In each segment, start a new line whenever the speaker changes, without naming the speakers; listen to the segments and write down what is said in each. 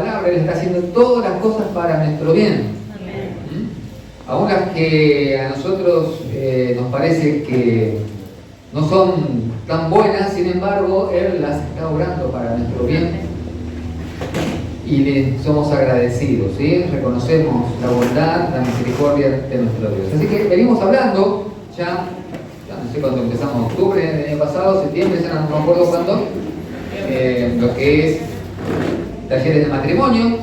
palabra, Él está haciendo todas las cosas para nuestro bien. ¿Mm? Aún las que a nosotros nos parece que no son tan buenas, sin embargo, Él las está obrando para nuestro bien. Y le somos agradecidos, ¿sí? Reconocemos la bondad, la misericordia de nuestro Dios. Así que venimos hablando, ya no sé cuándo empezamos, octubre del año pasado, septiembre, ya no me acuerdo cuándo, lo que es talleres de matrimonio.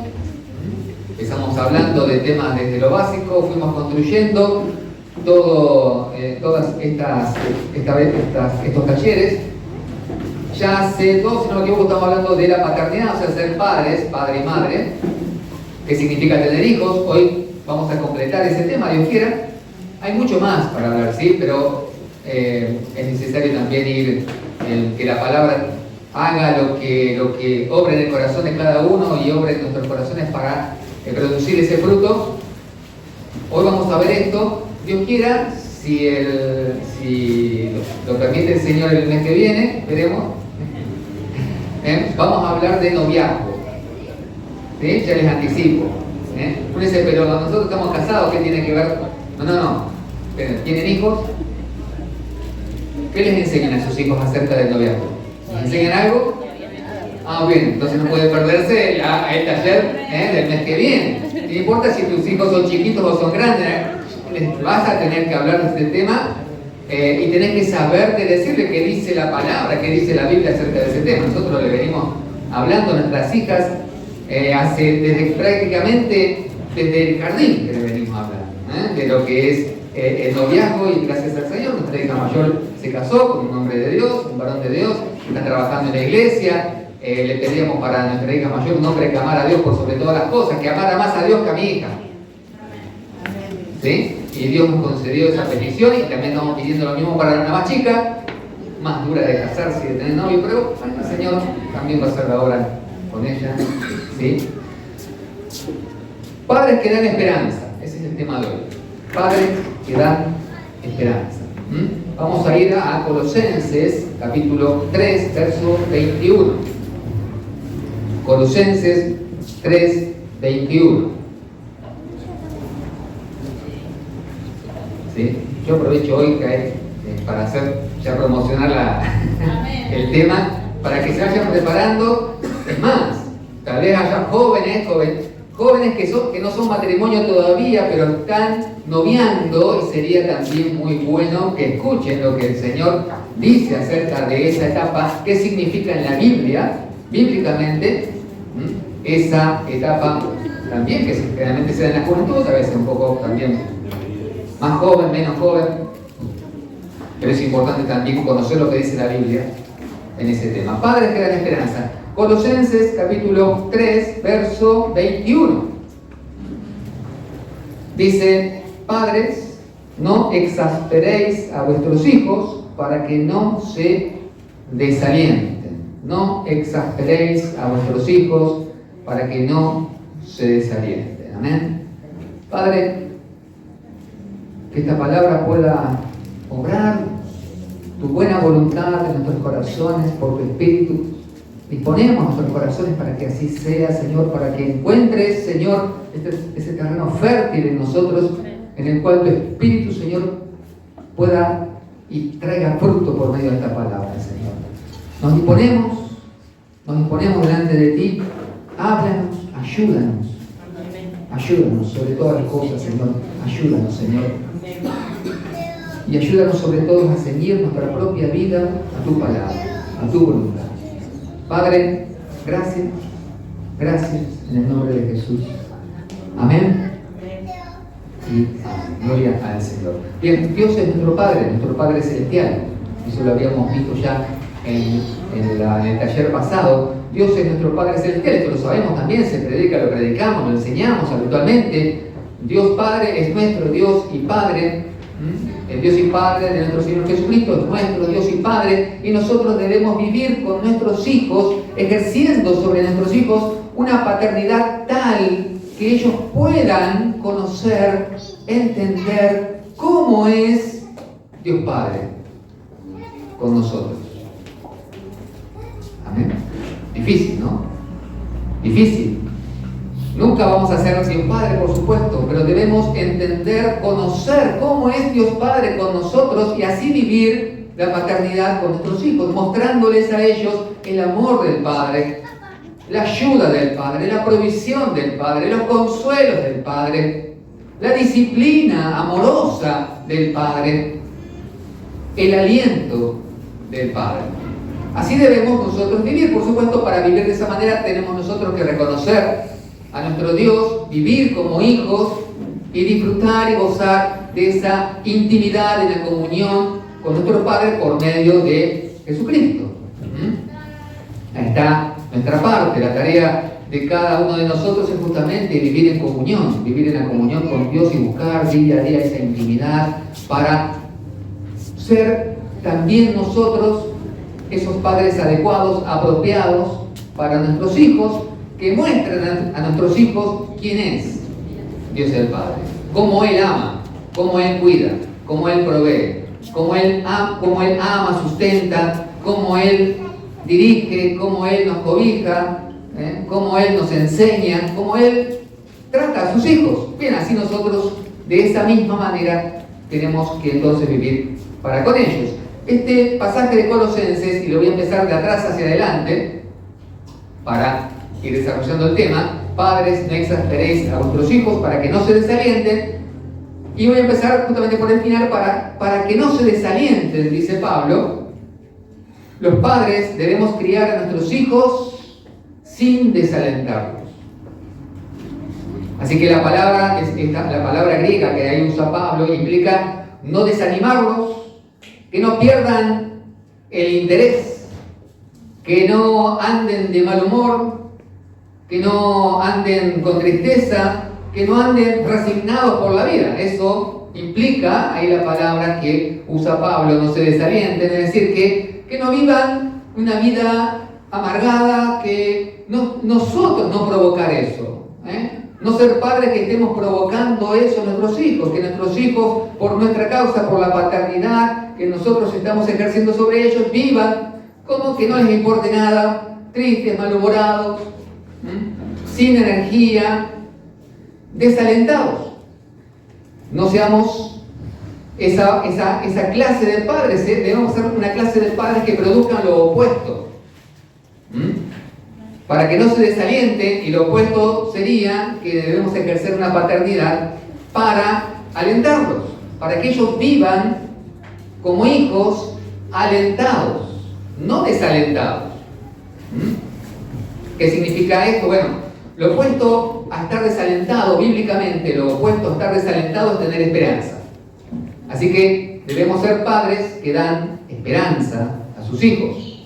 Empezamos hablando de temas desde lo básico, fuimos construyendo todas estos talleres. Ya hace dos, si no me equivoco, estamos hablando de la paternidad, o sea, ser padres, padre y madre, qué significa tener hijos. Hoy vamos a completar ese tema, Dios quiera. Hay mucho más para hablar, ¿sí? Pero es necesario también ir que la palabra haga lo que obra en el corazón de cada uno y obra en nuestros corazones para producir ese fruto. Hoy vamos a ver esto, Dios quiera, si lo permite el Señor el mes que viene, veremos. Vamos a hablar de noviazgo, ¿sí? Ya les anticipo. Uno dice, pero nosotros estamos casados, ¿qué tiene que ver? No. ¿Tienen hijos? ¿Qué les enseñan a sus hijos acerca del noviazgo? ¿Les enseñan algo? Ah, bien, entonces no puede perderse el taller del mes que viene. No importa si tus hijos son chiquitos o son grandes, les vas a tener que hablar de este tema. Y tenés que saber de decirle qué dice la palabra, qué dice la Biblia acerca de ese tema. Nosotros le venimos hablando a nuestras hijas prácticamente desde el jardín que le venimos hablando, de lo que es el noviazgo, y gracias al Señor nuestra hija mayor se casó con un hombre de Dios, un varón de Dios, está trabajando en la iglesia. Le pedíamos para nuestra hija mayor un hombre que amara a Dios por sobre todas las cosas, que amara más a Dios que a mi hija. ¿Sí? Y Dios nos concedió esa petición, y también estamos pidiendo lo mismo para una más chica, más dura de casarse y de tener novio, pero el Señor también va a hacer la obra con ella. ¿Sí? Padres que dan esperanza, ese es el tema de hoy. Padres que dan esperanza. Vamos a ir a Colosenses, capítulo 3, verso 21. Colosenses 3, 21. ¿Sí? Yo aprovecho hoy para promocionar el tema, para que se vayan preparando. Es más, tal vez haya jóvenes que no son matrimonio todavía, pero están noviando, y sería también muy bueno que escuchen lo que el Señor dice acerca de esa etapa, qué significa en la Biblia, bíblicamente, esa etapa también, que generalmente se da en la juventud, a veces un poco también más joven, menos joven, pero es importante también conocer lo que dice la Biblia en ese tema. Padres que dan esperanza. Colosenses capítulo 3, verso 21. Dice: padres, no exasperéis a vuestros hijos para que no se desalienten. No exasperéis a vuestros hijos para que no se desalienten. Amén. Padre, que esta palabra pueda obrar tu buena voluntad en nuestros corazones por tu Espíritu. Disponemos nuestros corazones para que así sea, Señor, para que encuentres, Señor, ese terreno fértil en nosotros, en el cual tu Espíritu, Señor, pueda y traiga fruto por medio de esta palabra, Señor. Nos disponemos delante de ti. Háblanos, ayúdanos. Ayúdanos sobre todas las cosas, Señor. Ayúdanos, Señor. Y ayúdanos sobre todo a ceñir nuestra propia vida a tu palabra, a tu voluntad. Padre, gracias en el nombre de Jesús. Amén. Y gloria al Señor. Bien, Dios es nuestro Padre celestial. Eso lo habíamos visto ya en el taller pasado. Dios es nuestro Padre celestial, esto lo sabemos también, se predica, lo predicamos, lo enseñamos habitualmente. Dios Padre es nuestro Dios y Padre. El Dios y Padre de nuestro Señor Jesucristo es nuestro Dios y Padre, y nosotros debemos vivir con nuestros hijos, ejerciendo sobre nuestros hijos una paternidad tal que ellos puedan conocer, entender cómo es Dios Padre con nosotros. Amén. Difícil, ¿no? Difícil. Nunca vamos a ser Dios Padre, por supuesto, pero debemos entender, conocer cómo es Dios Padre con nosotros y así vivir la paternidad con nuestros hijos, mostrándoles a ellos el amor del Padre, la ayuda del Padre, la provisión del Padre, los consuelos del Padre, la disciplina amorosa del Padre, el aliento del Padre. Así debemos nosotros vivir. Por supuesto, para vivir de esa manera tenemos nosotros que reconocer a nuestro Dios, vivir como hijos y disfrutar y gozar de esa intimidad en la comunión con nuestro Padre por medio de Jesucristo. Ahí está nuestra parte. La tarea de cada uno de nosotros es justamente vivir en comunión, vivir en la comunión con Dios y buscar día a día esa intimidad para ser también nosotros esos padres adecuados, apropiados para nuestros hijos, que muestren a nuestros hijos quién es Dios el Padre, cómo Él ama, cómo Él cuida, cómo Él provee, cómo Él ama, sustenta, cómo Él dirige, cómo Él nos cobija, cómo Él nos enseña, cómo Él trata a sus hijos. Bien, así nosotros de esa misma manera tenemos que entonces vivir para con ellos. Este pasaje de Colosenses, y lo voy a empezar de atrás hacia adelante para ir desarrollando el tema: padres, no exasperéis a vuestros hijos para que no se desalienten. Y voy a empezar justamente por el final para que no se desalienten, dice Pablo. Los padres debemos criar a nuestros hijos sin desalentarlos. Así que la palabra griega que ahí usa Pablo implica no desanimarlos, que no pierdan el interés, que no anden de mal humor, que no anden con tristeza, que no anden resignados por la vida. Eso implica, ahí la palabra que usa Pablo, no se desalienten, es decir, que no vivan una vida amargada, que nosotros no provocar eso, no ser padres que estemos provocando eso a nuestros hijos, que nuestros hijos, por nuestra causa, por la paternidad que nosotros estamos ejerciendo sobre ellos, vivan como que no les importe nada, tristes, malhumorados, sin energía, desalentados. No seamos esa clase de padres, debemos ser una clase de padres que produzcan lo opuesto. Para que no se desalienten, y lo opuesto sería que debemos ejercer una paternidad para alentarlos, para que ellos vivan como hijos alentados, no desalentados. ¿Qué significa esto? Bueno, lo opuesto a estar desalentado, bíblicamente, lo opuesto a estar desalentado es tener esperanza. Así que debemos ser padres que dan esperanza a sus hijos.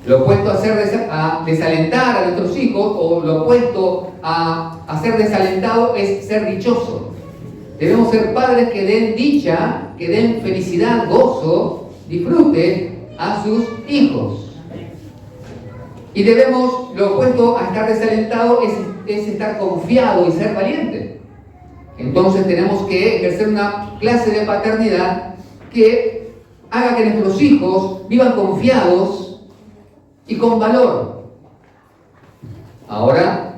Lo opuesto a desalentar a nuestros hijos, o lo opuesto a ser desalentado, es ser dichoso. Debemos ser padres que den dicha, que den felicidad, gozo, disfrute a sus hijos. Y lo opuesto a estar desalentado es estar confiado y ser valiente. Entonces tenemos que ejercer una clase de paternidad que haga que nuestros hijos vivan confiados y con valor. Ahora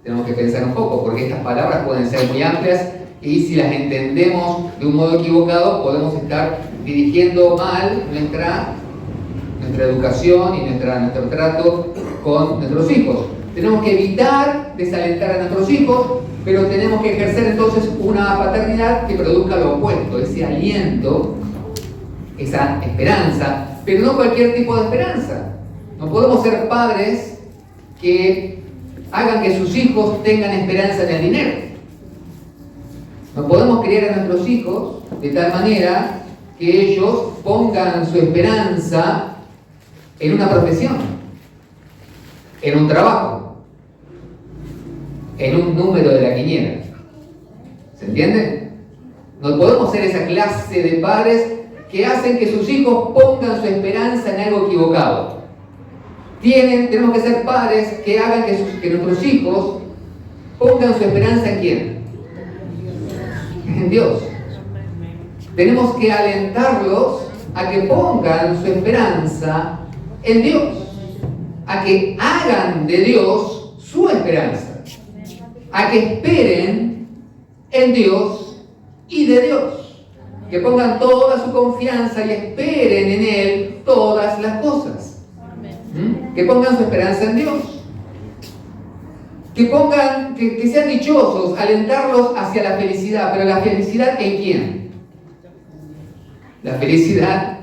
tenemos que pensar un poco, porque estas palabras pueden ser muy amplias y si las entendemos de un modo equivocado podemos estar dirigiendo mal nuestra educación y nuestro trato con nuestros hijos. Tenemos que evitar desalentar a nuestros hijos, pero tenemos que ejercer entonces una paternidad que produzca lo opuesto, ese aliento, esa esperanza, pero no cualquier tipo de esperanza. No podemos ser padres que hagan que sus hijos tengan esperanza en el dinero. No podemos criar a nuestros hijos de tal manera que ellos pongan su esperanza en una profesión, en un trabajo, en un número de la quiniela. ¿Se entiende? No podemos ser esa clase de padres que hacen que sus hijos pongan su esperanza en algo equivocado. Tenemos que ser padres que hagan que nuestros hijos pongan su esperanza en ¿quién? En Dios. Tenemos que alentarlos a que pongan su esperanza en Dios, a que hagan de Dios su esperanza. a que esperen en Dios y de Dios. Que pongan toda su confianza y esperen en Él todas las cosas. Que pongan su esperanza en Dios. Que sean dichosos, alentarlos hacia la felicidad. Pero la felicidad ¿en quién? La felicidad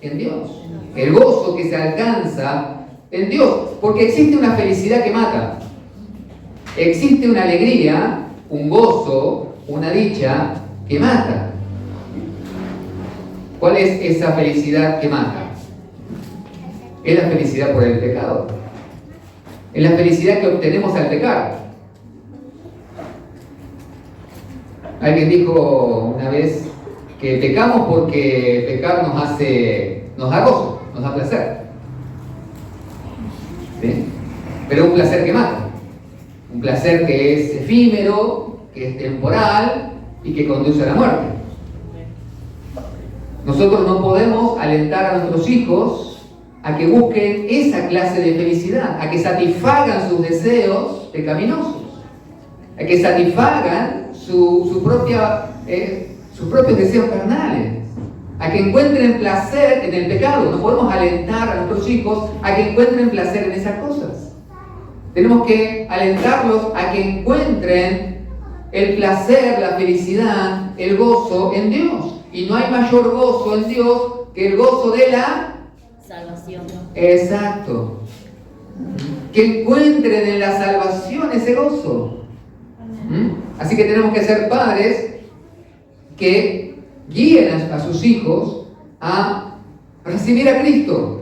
en Dios. El gozo que se alcanza en Dios. Porque existe una felicidad que mata. Existe una alegría, un gozo, una dicha que mata. ¿Cuál es esa felicidad que mata? Es la felicidad por el pecado. Es la felicidad que obtenemos al pecar. Alguien dijo una vez que pecamos porque pecar nos da gozo, nos da placer. ¿Sí? Pero un placer que mata. Un placer que es efímero, que es temporal y que conduce a la muerte. Nosotros no podemos alentar a nuestros hijos a que busquen esa clase de felicidad, a que satisfagan sus deseos pecaminosos, a que satisfagan sus propios deseos carnales, a que encuentren placer en el pecado. No podemos alentar a nuestros hijos a que encuentren placer en esas cosas. Tenemos que alentarlos a que encuentren el placer, la felicidad, el gozo en Dios. Y no hay mayor gozo en Dios que el gozo de la
salvación.
Exacto. Que encuentren en la salvación ese gozo. Así que tenemos que ser padres que guíen a sus hijos a recibir a Cristo.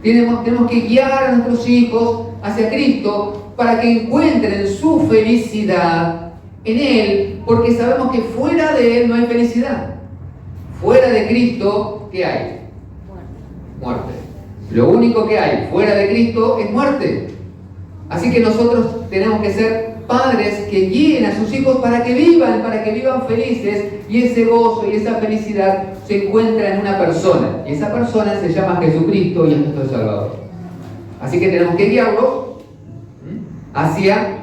Tenemos que guiar a nuestros hijos hacia Cristo para que encuentren su felicidad en Él, porque sabemos que fuera de Él no hay felicidad. Fuera de Cristo, ¿qué hay? Muerte. Lo único que hay fuera de Cristo es muerte. Así que nosotros tenemos que ser padres que guíen a sus hijos para que vivan felices, y ese gozo y esa felicidad se encuentra en una persona. Y esa persona se llama Jesucristo y es nuestro Salvador. Así que tenemos que guiarlos hacia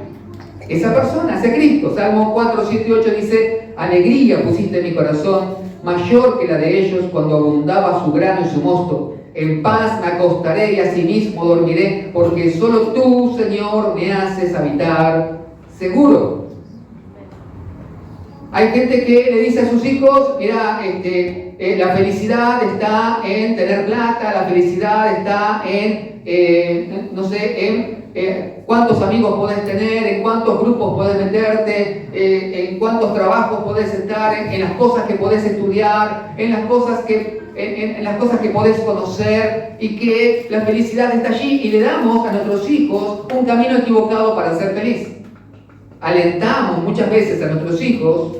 esa persona, hacia Cristo. Salmo 4, 7 y 8 dice: alegría pusiste en mi corazón, mayor que la de ellos cuando abundaba su grano y su mosto. En paz me acostaré y asimismo dormiré, porque solo tú, Señor, me haces habitar seguro. Hay gente que le dice a sus hijos: mira, la felicidad está en tener plata, la felicidad está en, cuántos amigos podés tener, en cuántos grupos podés meterte, en cuántos trabajos podés estar, en las cosas que podés estudiar, en las cosas que podés conocer, y que la felicidad está allí, y le damos a nuestros hijos un camino equivocado para ser feliz. Alentamos muchas veces a nuestros hijos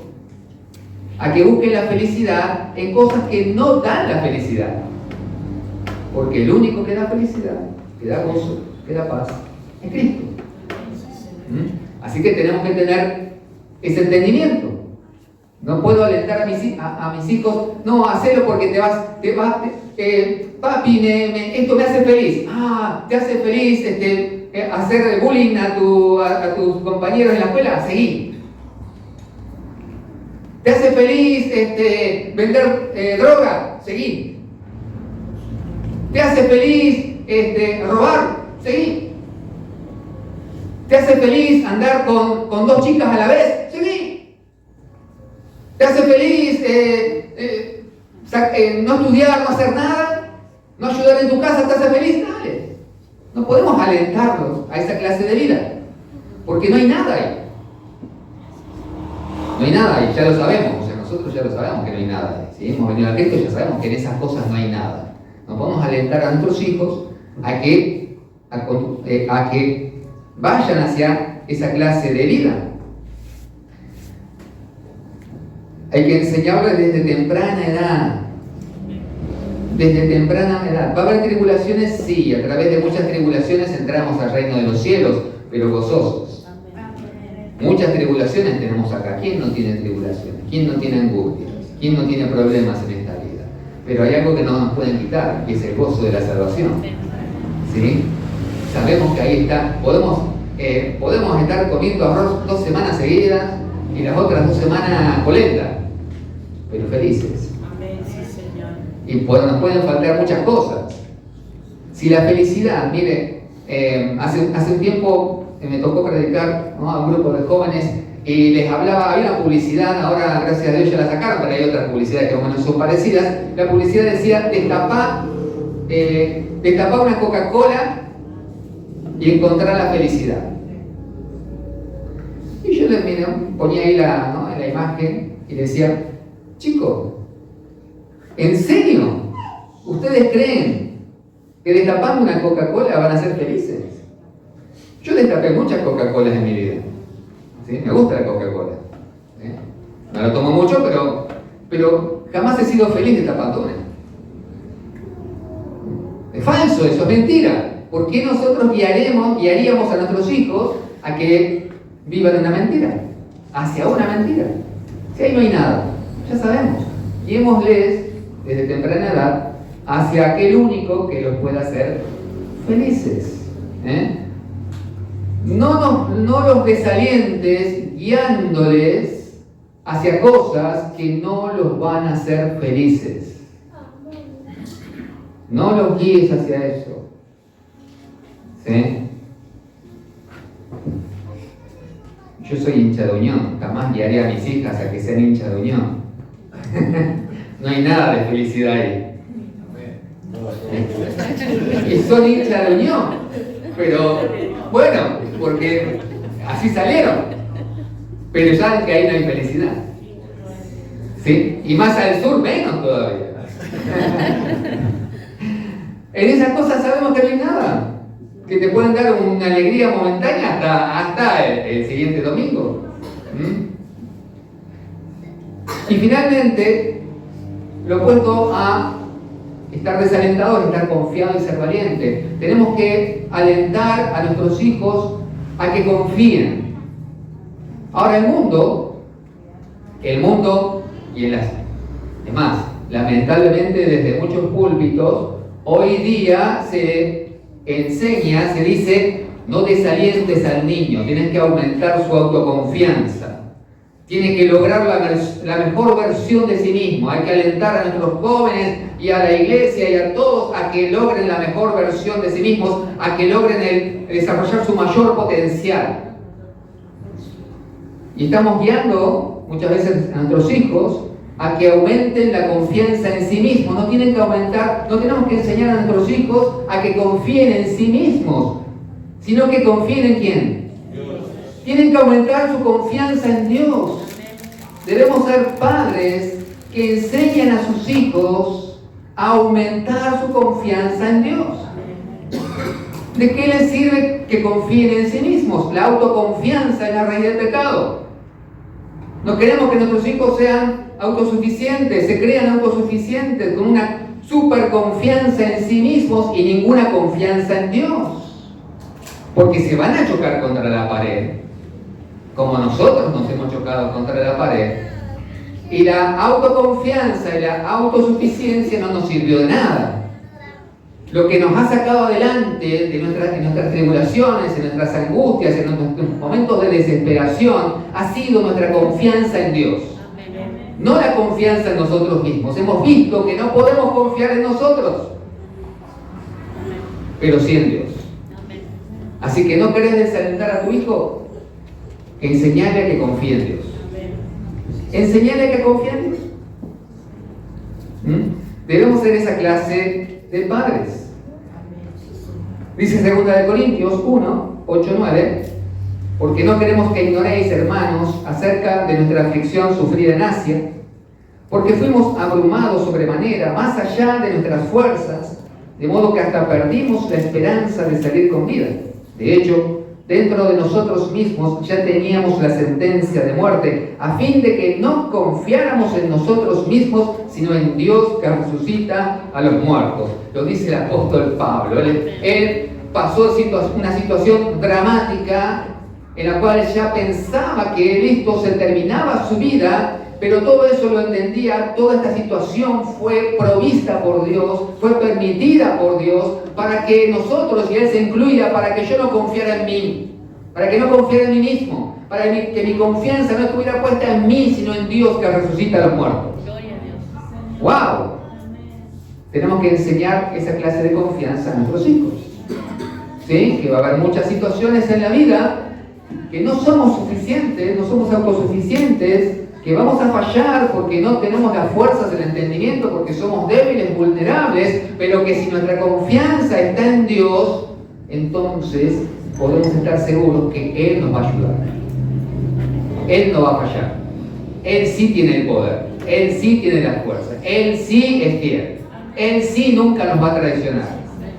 a que busquen la felicidad en cosas que no dan la felicidad, porque el único que da felicidad, que da gozo, que da paz, es Cristo. Así que tenemos que tener ese entendimiento. No puedo alentar a mis hijos: no, hacelo porque papi, esto me hace feliz. Te hace feliz hacer bullying a tus compañeros en la escuela, seguí. ¿Te hace feliz vender droga? Seguí. ¿Te hace feliz robar? Seguí. ¿Te hace feliz andar con dos chicas a la vez? Seguí. ¿Te hace feliz no estudiar, no hacer nada? ¿No ayudar en tu casa? ¿Te hace feliz? Dale. No podemos alentarlos a esa clase de vida, porque no hay nada ahí. No hay nada ahí, ya lo sabemos. O sea, nosotros ya lo sabemos que no hay nada ahí. Si hemos venido a Cristo, ya sabemos que en esas cosas no hay nada. No podemos alentar a nuestros hijos a que vayan hacia esa clase de vida. Hay que enseñarles desde temprana edad. Desde temprana edad. ¿Va a haber tribulaciones? Sí, a través de muchas tribulaciones entramos al reino de los cielos, pero gozosos. Muchas tribulaciones tenemos acá. ¿Quién no tiene tribulaciones? ¿Quién no tiene angustias? ¿Quién no tiene problemas en esta vida? Pero hay algo que no nos pueden quitar, que es el gozo de la salvación. ¿Sí? Sabemos que ahí está. podemos estar comiendo arroz 2 semanas seguidas y las otras 2 semanas polenta, pero felices.
Amén, sí, Señor.
Y nos pueden faltar muchas cosas. Si la felicidad, mire, hace un tiempo me tocó predicar, ¿no?, a un grupo de jóvenes y les hablaba, había una publicidad, ahora gracias a Dios ya la sacaron, pero hay otras publicidades que más o menos son parecidas. La publicidad decía, destapá una Coca-Cola y encontrar la felicidad. Y yo les ponía ahí la imagen y decía, chicos, ¿en serio? ¿Ustedes creen que destapando una Coca-Cola van a ser felices? Yo destapé muchas Coca-Colas en mi vida. ¿Sí? Me gusta la Coca-Cola. ¿Sí? No la tomo mucho, pero jamás he sido feliz destapando una. Es falso, eso es mentira. ¿Por qué nosotros guiaríamos a nuestros hijos a que vivan una mentira? Hacia una mentira. Si ahí no hay nada, ya sabemos. Guiémosles desde temprana edad hacia aquel único que los pueda hacer felices. No los desalientes guiándoles hacia cosas que no los van a hacer felices. No los guíes hacia eso. ¿Sí? Yo soy hincha de Unión, jamás guiaré a mis hijas a que sean hinchas de Unión. No hay nada de felicidad ahí. Y son hinchas de Unión, pero bueno, porque así salieron. Pero saben que ahí no hay felicidad. ¿Sí? Y más al sur, menos todavía. En esas cosas sabemos que no hay nada. Que te pueden dar una alegría momentánea hasta el siguiente domingo. Y finalmente, lo opuesto a estar desalentado es estar confiado y ser valiente. Tenemos que alentar a nuestros hijos a que confíen. Ahora el mundo y es más, lamentablemente desde muchos púlpitos, hoy día se enseña, se dice, no desalientes al niño, tienes que aumentar su autoconfianza, tiene que lograr la mejor versión de sí mismo, hay que alentar a nuestros jóvenes y a la iglesia y a todos a que logren la mejor versión de sí mismos, a que logren desarrollar su mayor potencial. Y estamos guiando muchas veces a nuestros hijos a que aumenten la confianza en sí mismos. No tenemos que enseñar a nuestros hijos a que confíen en sí mismos, sino que confíen en ¿quién? Dios. Tienen que aumentar su confianza en Dios. Debemos ser padres que enseñan a sus hijos a aumentar su confianza en Dios. ¿De qué les sirve que confíen en sí mismos? La autoconfianza es la raíz del pecado. No queremos que nuestros hijos sean autosuficientes, se crean autosuficientes con una super confianza en sí mismos y ninguna confianza en Dios. Porque se van a chocar contra la pared, como nosotros nos hemos chocado contra la pared. Y la autoconfianza y la autosuficiencia no nos sirvió de nada. Lo que nos ha sacado adelante en nuestras tribulaciones, en nuestras angustias, en nuestros momentos de desesperación, ha sido nuestra confianza en Dios. No la confianza en nosotros mismos. Hemos visto que no podemos confiar en nosotros, pero sí en Dios. Así que no querés desalentar a tu hijo, enseñale a que confíe en Dios. Enseñale a que confíe en Dios. Debemos ser esa clase de padres. Dice 2 Corintios 1, 8, 9, porque no queremos que ignoréis, hermanos, acerca de nuestra aflicción sufrida en Asia, porque fuimos abrumados sobremanera, más allá de nuestras fuerzas, de modo que hasta perdimos la esperanza de salir con vida. De hecho, dentro de nosotros mismos ya teníamos la sentencia de muerte, a fin de que no confiáramos en nosotros mismos, sino en Dios que resucita a los muertos. Lo dice el apóstol Pablo. Él pasó una situación dramática en la cual ya pensaba que listo, se terminaba su vida, pero todo eso lo entendía. Toda esta situación fue provista por Dios, fue permitida por Dios para que nosotros, y Él se incluya, para que yo no confiara en mí, para que no confiara en mí mismo, para que mi confianza no estuviera puesta en mí, sino en Dios que resucita a los muertos. ¡Wow! Tenemos que enseñar esa clase de confianza a nuestros hijos. ¿Sí? Que va a haber muchas situaciones en la vida que no somos suficientes, no somos autosuficientes, que vamos a fallar porque no tenemos las fuerzas del entendimiento, porque somos débiles, vulnerables, pero que si nuestra confianza está en Dios, entonces podemos estar seguros que Él nos va a ayudar. Él no va a fallar. Él sí tiene el poder. Él sí tiene la fuerza. Él sí es fiel. Él sí nunca nos va a traicionar.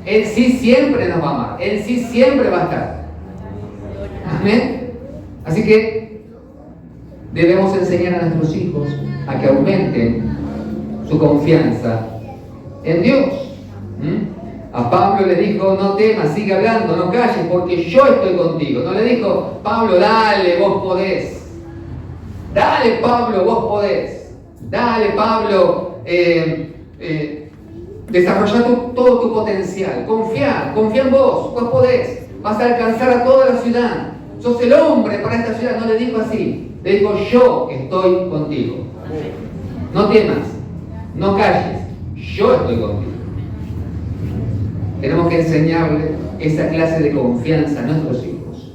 Él sí siempre nos va a amar. Él sí siempre va a estar. Amén. Así que debemos enseñar a nuestros hijos a que aumenten su confianza en Dios. A Pablo le dijo, no temas, sigue hablando, no calles, porque yo estoy contigo. No le dijo, Pablo, dale, vos podés. Dale, Pablo, vos podés. Dale, Pablo, desarrolla todo tu potencial. Confía en vos podés. Vas a alcanzar a toda la ciudad. Sos el hombre para esta ciudad. No le dijo así. Le dijo, yo estoy contigo. No temas, no calles, yo estoy contigo. Tenemos que enseñarle esa clase de confianza a nuestros hijos.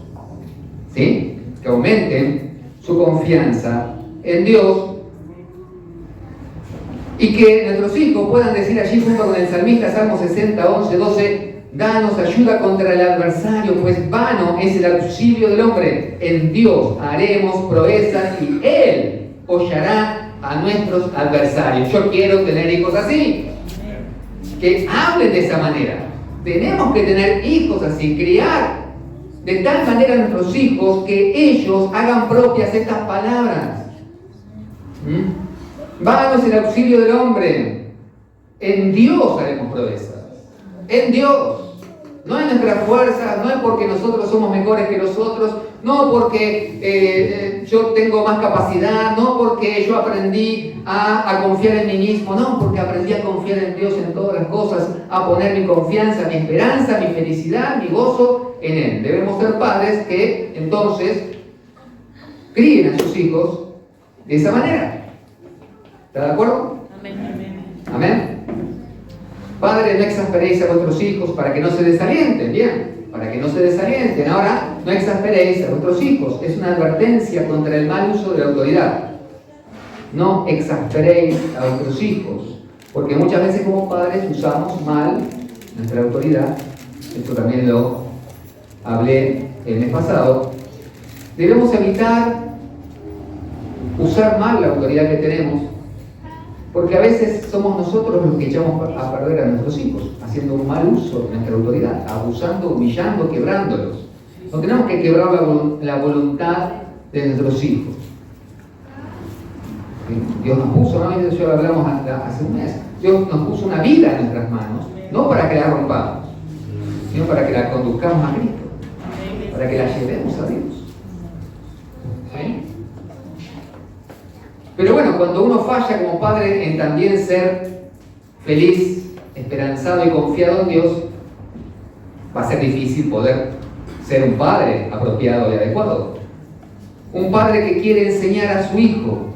¿Sí? Que aumenten su confianza en Dios y que nuestros hijos puedan decir allí junto con el salmista, Salmo 60, 11, 12, danos ayuda contra el adversario, pues vano es el auxilio del hombre. En Dios haremos proezas y Él hollará a nuestros adversarios. Yo quiero tener hijos así, que hablen de esa manera. Tenemos que tener hijos así, criar de tal manera a nuestros hijos que ellos hagan propias estas palabras. Vano es el auxilio del hombre. En Dios haremos proezas. En Dios. No en nuestras fuerzas, no es porque nosotros somos mejores que los otros, no porque yo tengo más capacidad, no porque yo aprendí a confiar en mí mismo, no, porque aprendí a confiar en Dios en todas las cosas, a poner mi confianza, mi esperanza, mi felicidad, mi gozo en Él. Debemos ser padres que entonces críen a sus hijos de esa manera. ¿Está de acuerdo? Amén. Amén. Padres, no exasperéis a vuestros hijos para que no se desalienten, bien, para que no se desalienten. Ahora, no exasperéis a vuestros hijos. Es una advertencia contra el mal uso de la autoridad. No exasperéis a vuestros hijos, porque muchas veces como padres usamos mal nuestra autoridad. Esto también lo hablé el mes pasado. Debemos evitar usar mal la autoridad que tenemos, porque a veces somos nosotros los que echamos a perder a nuestros hijos, haciendo un mal uso de nuestra autoridad, abusando, humillando, quebrándolos. No tenemos que quebrar la voluntad de nuestros hijos. Dios nos puso, ¿no? Eso lo hablamos hace un mes. Dios nos puso una vida en nuestras manos, no para que la rompamos, sino para que la conduzcamos a Cristo, para que la llevemos a Dios. ¿Sí? Pero bueno, cuando uno falla como padre en también ser feliz, esperanzado y confiado en Dios, va a ser difícil poder ser un padre apropiado y adecuado. Un padre que quiere enseñar a su hijo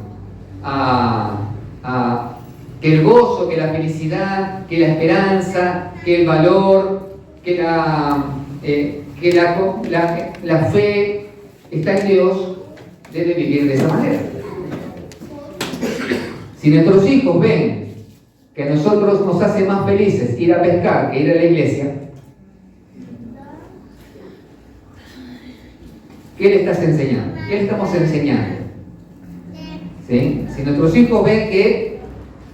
que el gozo, que la felicidad, que la esperanza, que el valor, que la fe está en Dios, debe vivir de esa manera. Si nuestros hijos ven que a nosotros nos hace más felices ir a pescar que ir a la iglesia, ¿qué le estás enseñando? ¿Qué le estamos enseñando? ¿Sí? Si nuestros hijos ven que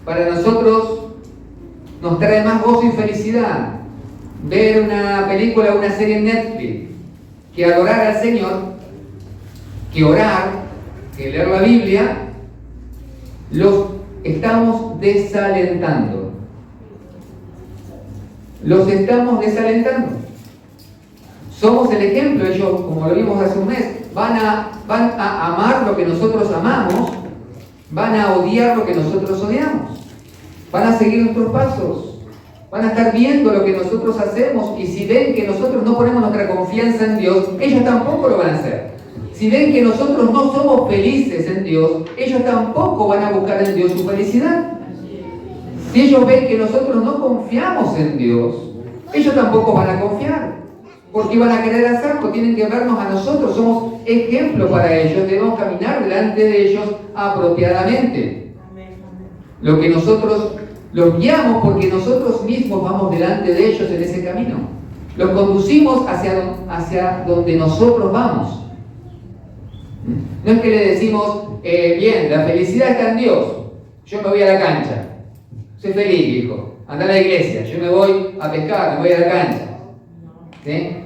para nosotros nos trae más gozo y felicidad ver una película o una serie en Netflix que adorar al Señor, que orar, que leer la Biblia, los estamos desalentando. Los estamos desalentando. Somos el ejemplo. Ellos, como lo vimos hace un mes, van a amar lo que nosotros amamos, van a odiar lo que nosotros odiamos, van a seguir nuestros pasos. van a estar viendo lo que nosotros hacemos, y si ven que nosotros no ponemos nuestra confianza en Dios, ellos tampoco lo van a hacer. Si ven que nosotros no somos felices en Dios, ellos tampoco van a buscar en Dios su felicidad. Si ellos ven que nosotros no confiamos en Dios, ellos tampoco van a confiar, porque van a querer hacerlo. Tienen que vernos a nosotros, somos ejemplo para ellos, debemos caminar delante de ellos apropiadamente. Lo que nosotros los guiamos, porque nosotros mismos vamos delante de ellos en ese camino. Los conducimos hacia donde nosotros vamos. No es que le decimos, bien, la felicidad está en Dios, yo me voy a la cancha, soy feliz, hijo, anda a la iglesia, yo me voy a pescar, me voy a la cancha. ¿Sí?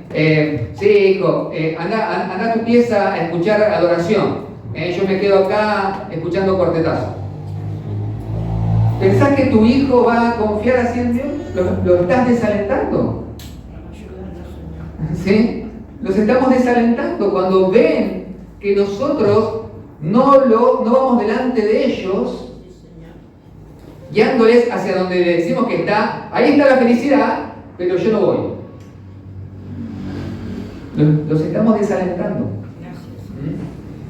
Sí, hijo, anda a tu pieza a escuchar adoración, yo me quedo acá escuchando cortetazo. ¿Pensás que tu hijo va a confiar así en Dios? ¿Lo estás desalentando? ¿Sí? Los estamos desalentando cuando ven que nosotros no vamos delante de ellos, guiándoles hacia donde le decimos que está, ahí está la felicidad, pero yo no voy. Los estamos desalentando.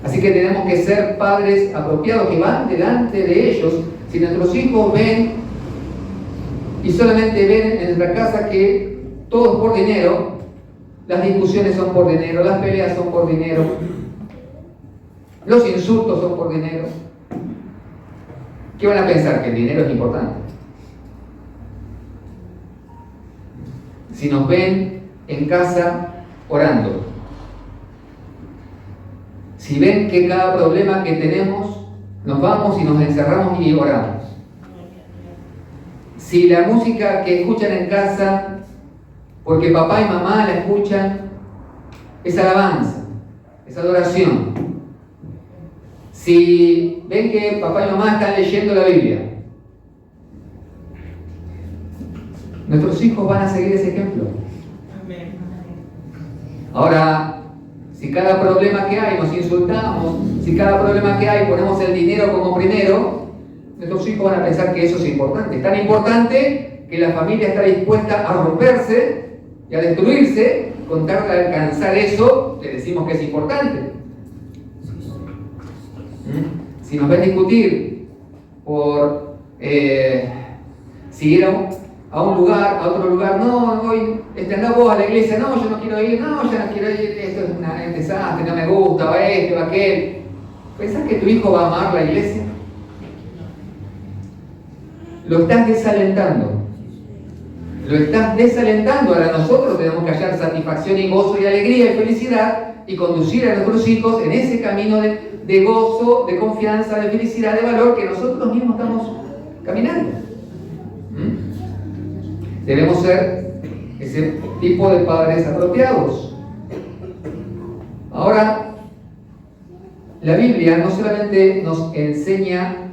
Así que tenemos que ser padres apropiados, que van delante de ellos. Si nuestros hijos ven y solamente ven en nuestra casa que todo es por dinero, las discusiones son por dinero, las peleas son por dinero, los insultos son por dinero, ¿qué van a pensar? Que el dinero es importante. Si nos ven en casa orando, si ven que cada problema que tenemos nos vamos y nos encerramos y oramos, si la música que escuchan en casa, porque papá y mamá la escuchan, es alabanza, es adoración, si ven que papá y mamá están leyendo la Biblia, nuestros hijos van a seguir ese ejemplo. Ahora, si cada problema que hay nos insultamos, si cada problema que hay ponemos el dinero como primero, nuestros hijos van a pensar que eso es importante. Es tan importante que la familia está dispuesta a romperse y a destruirse con tal de alcanzar eso que decimos que es importante. Si nos ven discutir por si ir a un lugar, a otro lugar, no voy, andá vos a la iglesia, no, yo no quiero ir, esto es un desastre, no me gusta, va esto, va aquel. ¿Pensás que tu hijo va a amar la iglesia? Lo estás desalentando. Lo estás desalentando. Ahora nosotros tenemos que hallar satisfacción y gozo y alegría y felicidad y conducir a nuestros hijos en ese camino de gozo, de confianza, de felicidad, de valor que nosotros mismos estamos caminando. Debemos ser ese tipo de padres apropiados. Ahora, la Biblia no solamente nos enseña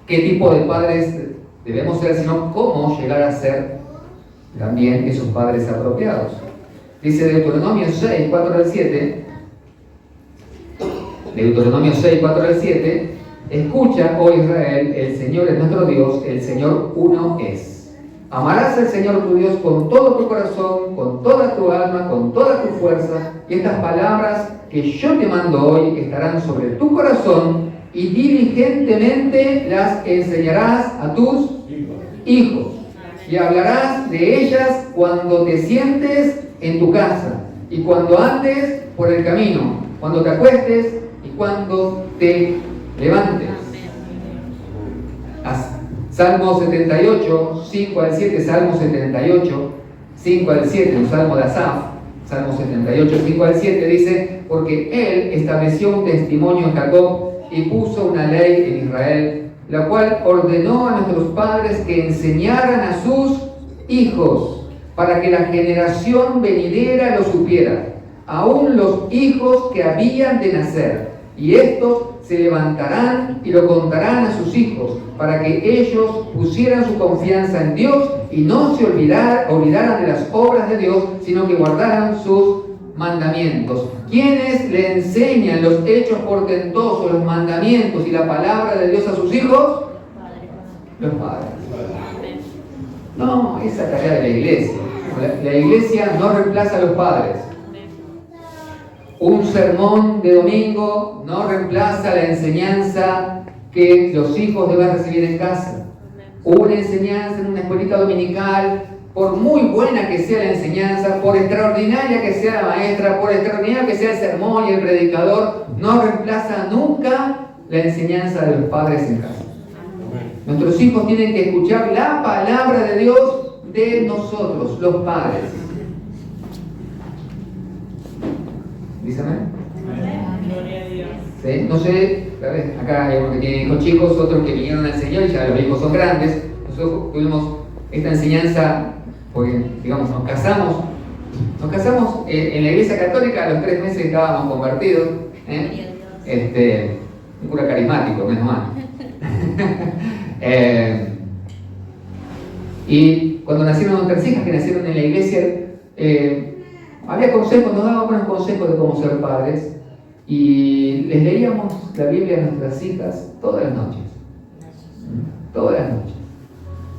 qué tipo de padres debemos ser, sino cómo llegar a ser también esos padres apropiados. Dice Deuteronomio 6, 4 al 7, Deuteronomio 6, 4 al 7, escucha, oh Israel, el Señor es nuestro Dios, el Señor uno es. Amarás al Señor tu Dios con todo tu corazón, con toda tu alma, con toda tu fuerza, y estas palabras que yo te mando hoy estarán sobre tu corazón, y diligentemente las enseñarás a tus hijos, y hablarás de ellas cuando te sientes en tu casa, y cuando andes por el camino, cuando te acuestes y cuando te levantes. Salmo 78, 5 al 7, Salmo 78, 5 al 7, un salmo de Asaf, Salmo 78, 5 al 7, dice, porque Él estableció un testimonio en Jacob y puso una ley en Israel, la cual ordenó a nuestros padres que enseñaran a sus hijos, para que la generación venidera lo supiera, aún los hijos que habían de nacer, y estos se levantarán y lo contarán a sus hijos, para que ellos pusieran su confianza en Dios y no se olvidaran de las obras de Dios, sino que guardaran sus mandamientos. ¿Quiénes le enseñan los hechos portentosos, los mandamientos y la palabra de Dios a sus hijos? Los padres. No, esa tarea de la iglesia. La iglesia no reemplaza a los padres. Un sermón de domingo no reemplaza la enseñanza que los hijos deben recibir en casa. Una enseñanza en una escuelita dominical, por muy buena que sea la enseñanza, por extraordinaria que sea la maestra, por extraordinario que sea el sermón y el predicador, no reemplaza nunca la enseñanza de los padres en casa. Nuestros hijos tienen que escuchar la palabra de Dios de nosotros, los padres. ¿Dísame?
Gloria a Dios.
¿Sí? No sé, acá hay unos que tienen hijos chicos, otros que vinieron al Señor y ya los hijos son grandes. Nosotros tuvimos esta enseñanza porque, digamos, nos casamos en la iglesia católica, a los 3 meses estábamos convertidos. Un cura carismático, menos mal. Y cuando nacieron nuestras hijas, que nacieron en la iglesia, había consejos, nos daban buenos consejos de cómo ser padres, y les leíamos la Biblia a nuestras hijas todas las noches. Todas las noches.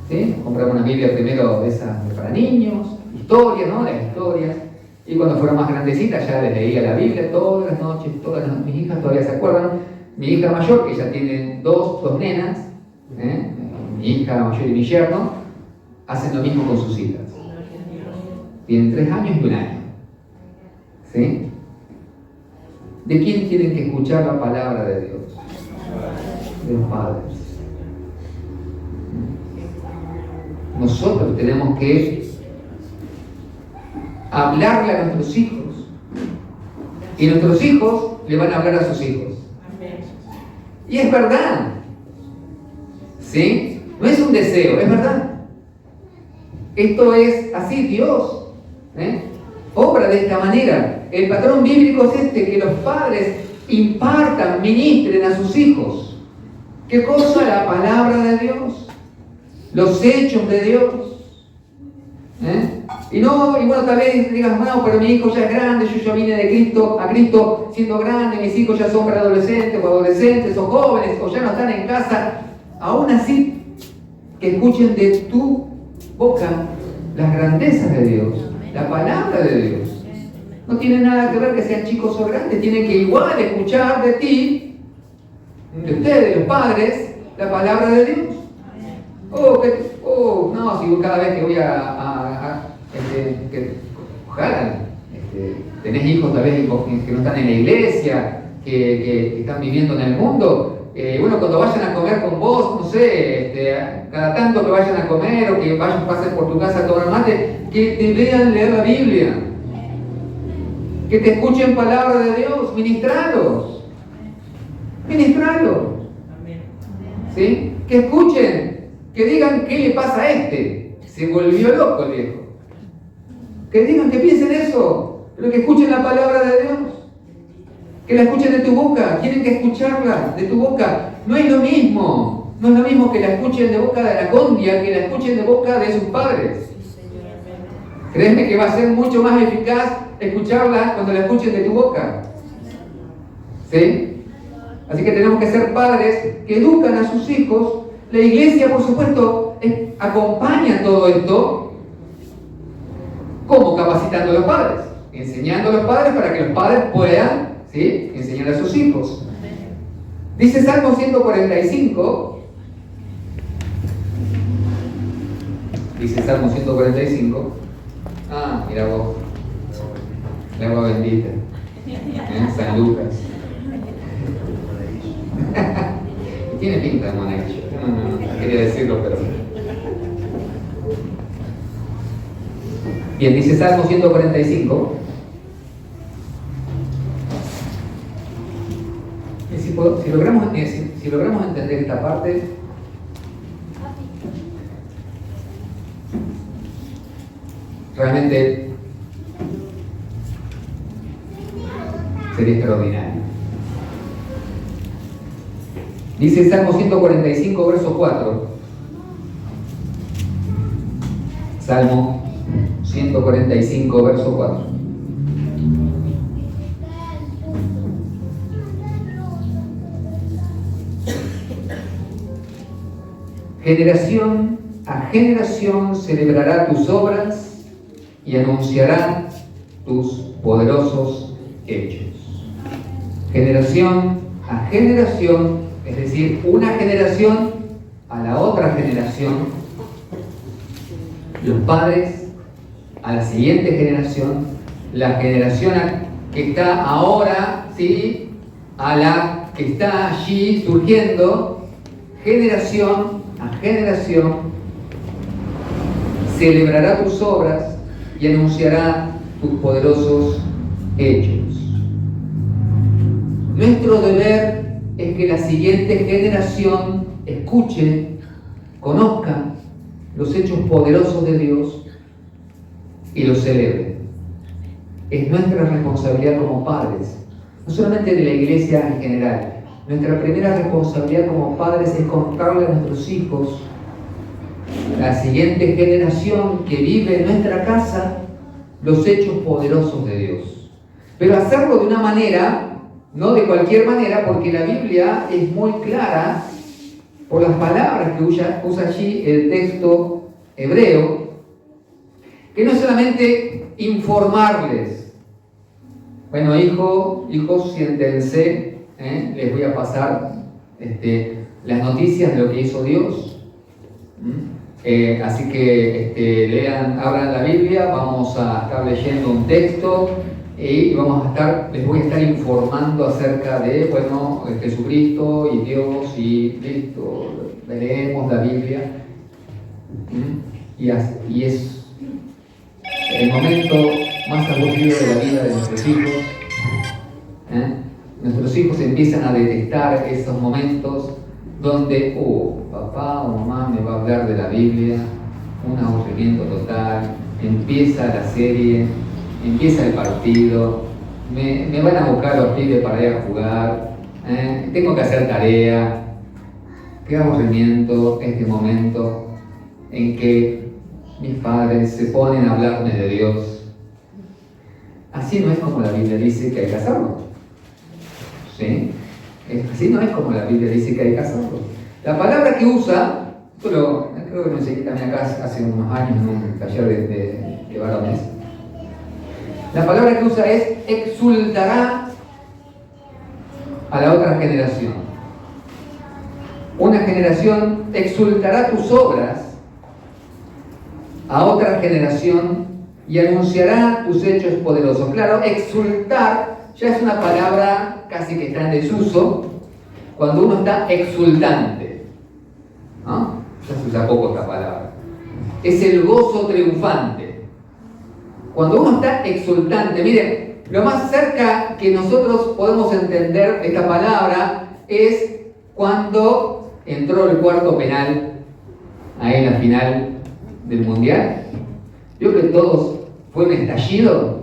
¿Sí? Compramos una Biblia primero de esas para niños, historias, ¿no? Las historias. Y cuando fueron más grandecitas ya les leía la Biblia todas las noches, todas las noches. Mis hijas todavía se acuerdan. Mi hija mayor, que ya tiene dos nenas, mi hija mayor y mi yerno, hacen lo mismo con sus hijas. Tienen 3 años y 1 año. ¿Sí? ¿De quién tienen que escuchar la palabra de Dios? De los padres. Nosotros tenemos que hablarle a nuestros hijos. Y nuestros hijos le van a hablar a sus hijos. Y es verdad. ¿Sí? No es un deseo, es verdad. Esto es así, Dios obra de esta manera. El patrón bíblico es que los padres impartan, ministren a sus hijos. ¿Qué cosa? La palabra de Dios, los hechos de Dios. Y bueno, tal vez digas, no, pero mi hijo ya es grande, yo ya vine de Cristo a Cristo siendo grande, mis hijos ya son preadolescentes o adolescentes o jóvenes o ya no están en casa. Aún así, que escuchen de tu boca las grandezas de Dios, la palabra de Dios. No tiene nada que ver que sean chicos o grandes, tienen que igual escuchar de ti, de ustedes, de los padres, la palabra de Dios. No, si cada vez que voy ojalá tenés hijos tal vez que no están en la iglesia, que están viviendo en el mundo. Bueno, cuando vayan a comer con vos, no sé, cada tanto que vayan a comer o que pasen por tu casa a tomar mate, que te vean leer la Biblia, que te escuchen palabra de Dios, ministralos, ¿sí? Que escuchen, que digan qué le pasa a este, se volvió loco el viejo, que digan, que piensen eso, pero que escuchen la palabra de Dios. Que la escuchen de tu boca, quieren que escucharla de tu boca. No es lo mismo que la escuchen de boca de Anacondia, que la escuchen de boca de sus padres. Créeme que va a ser mucho más eficaz escucharla cuando la escuchen de tu boca. ¿Sí? Así que tenemos que ser padres que educan a sus hijos. La iglesia, por supuesto, acompaña todo esto. ¿Cómo? Capacitando a los padres, enseñando a los padres para que los padres puedan, ¿sí?, enseñar a sus hijos. Dice Salmo 145. Dice Salmo 145. Mira vos. El agua bendita. San Lucas. Tiene pinta de monaguillo. No quería decirlo, pero... Bien, dice Salmo 145. Si logramos entender esta parte, realmente sería extraordinario. Dice Salmo 145, verso 4. Salmo 145, verso 4. Generación a generación celebrará tus obras y anunciará tus poderosos hechos. Generación a generación, es decir, una generación a la otra generación, los padres a la siguiente generación, la generación que está ahora, ¿sí?, a la que está allí surgiendo, generación a generación, celebrará tus obras y anunciará tus poderosos hechos. Nuestro deber es que la siguiente generación escuche, conozca los hechos poderosos de Dios y los celebre. Es nuestra responsabilidad como padres, no solamente de la iglesia en general. Nuestra primera responsabilidad como padres es contarle a nuestros hijos, la siguiente generación que vive en nuestra casa, los hechos poderosos de Dios. Pero hacerlo de una manera, no de cualquier manera, porque la Biblia es muy clara por las palabras que usa allí el texto hebreo, que no es solamente informarles. Bueno, hijos, siéntense, les voy a pasar las noticias de lo que hizo Dios. Así que abran la Biblia, vamos a estar leyendo un texto y les voy a estar informando acerca de, Jesucristo y Dios, y listo, leemos la Biblia. Y es el momento más aburrido de la vida de nuestros hijos. Nuestros hijos empiezan a detestar esos momentos donde, papá o mamá me va a hablar de la Biblia, un aburrimiento total, empieza la serie, empieza el partido, me van a buscar los pibes para ir a jugar, tengo que hacer tarea. Qué aburrimiento este momento en que mis padres se ponen a hablarme de Dios. Así no es como la Biblia dice que hay que hacerlo. ¿Sí? Así no es como la Biblia dice que hay que hacerlo. La palabra que usa, creo que lo enseñé también acá hace unos años en un taller de varones. La palabra que usa es exultará a la otra generación. Una generación exultará tus obras a otra generación y anunciará tus hechos poderosos. Claro, exultar ya es una palabra casi que está en desuso cuando uno está exultante, ¿no? Ya se usa poco esta palabra. Es el gozo triunfante. Cuando uno está exultante, miren, lo más cerca que nosotros podemos entender esta palabra es cuando entró el cuarto penal ahí en la final del Mundial. Yo creo que todos fue un estallido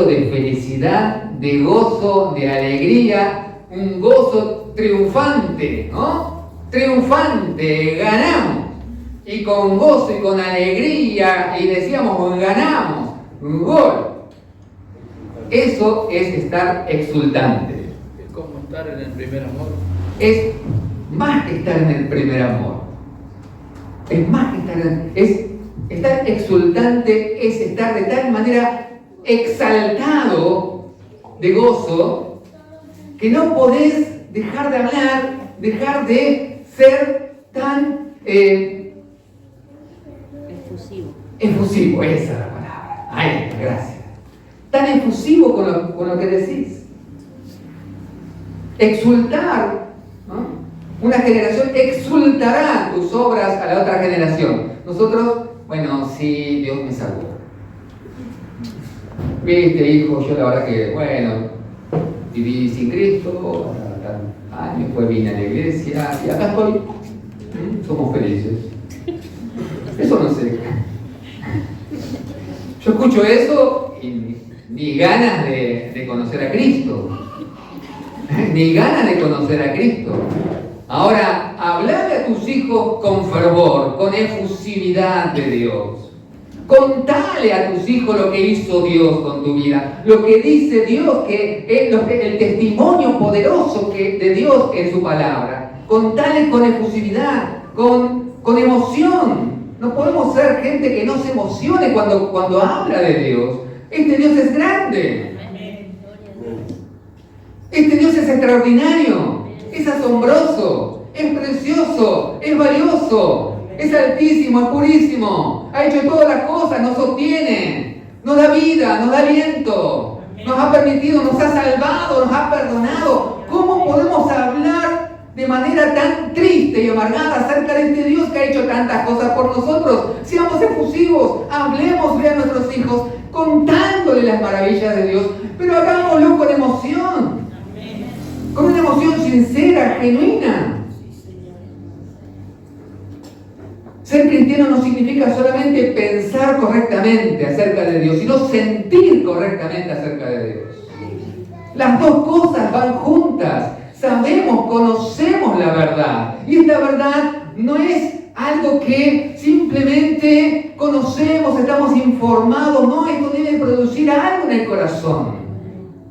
de felicidad, de gozo, de alegría, un gozo triunfante, ¿no? Triunfante, ganamos. Y con gozo y con alegría, y decíamos, ganamos, un gol. Eso es estar exultante.
Es como estar en el primer amor.
Es más que estar en el primer amor. Es más que estar exultante, es estar de tal manera exaltado de gozo que no podés dejar de hablar, dejar de ser tan efusivo, esa es la palabra. Ay, gracias. Tan efusivo con lo que decís. Exultar, ¿no? Una generación exultará tus obras a la otra generación. Nosotros, sí, Dios me salvó. Viste, hijo, yo la verdad que, viví sin Cristo, años, después vine a la iglesia y acá estoy. Somos felices. Eso no sé. Yo escucho eso y ni ganas de conocer a Cristo. Ni ganas de conocer a Cristo. Ahora, hablale a tus hijos con fervor, con efusividad de Dios. Contale a tus hijos lo que hizo Dios con tu vida, lo que dice Dios, el testimonio poderoso de Dios en su palabra. Contale con efusividad, con con emoción. No podemos ser gente que no se emocione cuando habla de Dios. Este Dios es grande. Este Dios es extraordinario, es asombroso, es precioso, es valioso, es altísimo, es purísimo. Ha hecho todas las cosas, nos sostiene, nos da vida, nos da aliento, nos ha permitido, nos ha salvado, nos ha perdonado. ¿Cómo podemos hablar de manera tan triste y amargada acerca de este Dios que ha hecho tantas cosas por nosotros? Seamos efusivos, hablemosle a nuestros hijos contándole las maravillas de Dios, pero hagámoslo con emoción, con una emoción sincera, genuina. Ser cristiano no significa solamente pensar correctamente acerca de Dios, sino sentir correctamente acerca de Dios. Las dos cosas van juntas. Sabemos, conocemos la verdad. Y esta verdad no es algo que simplemente conocemos, estamos informados. No, esto debe producir algo en el corazón.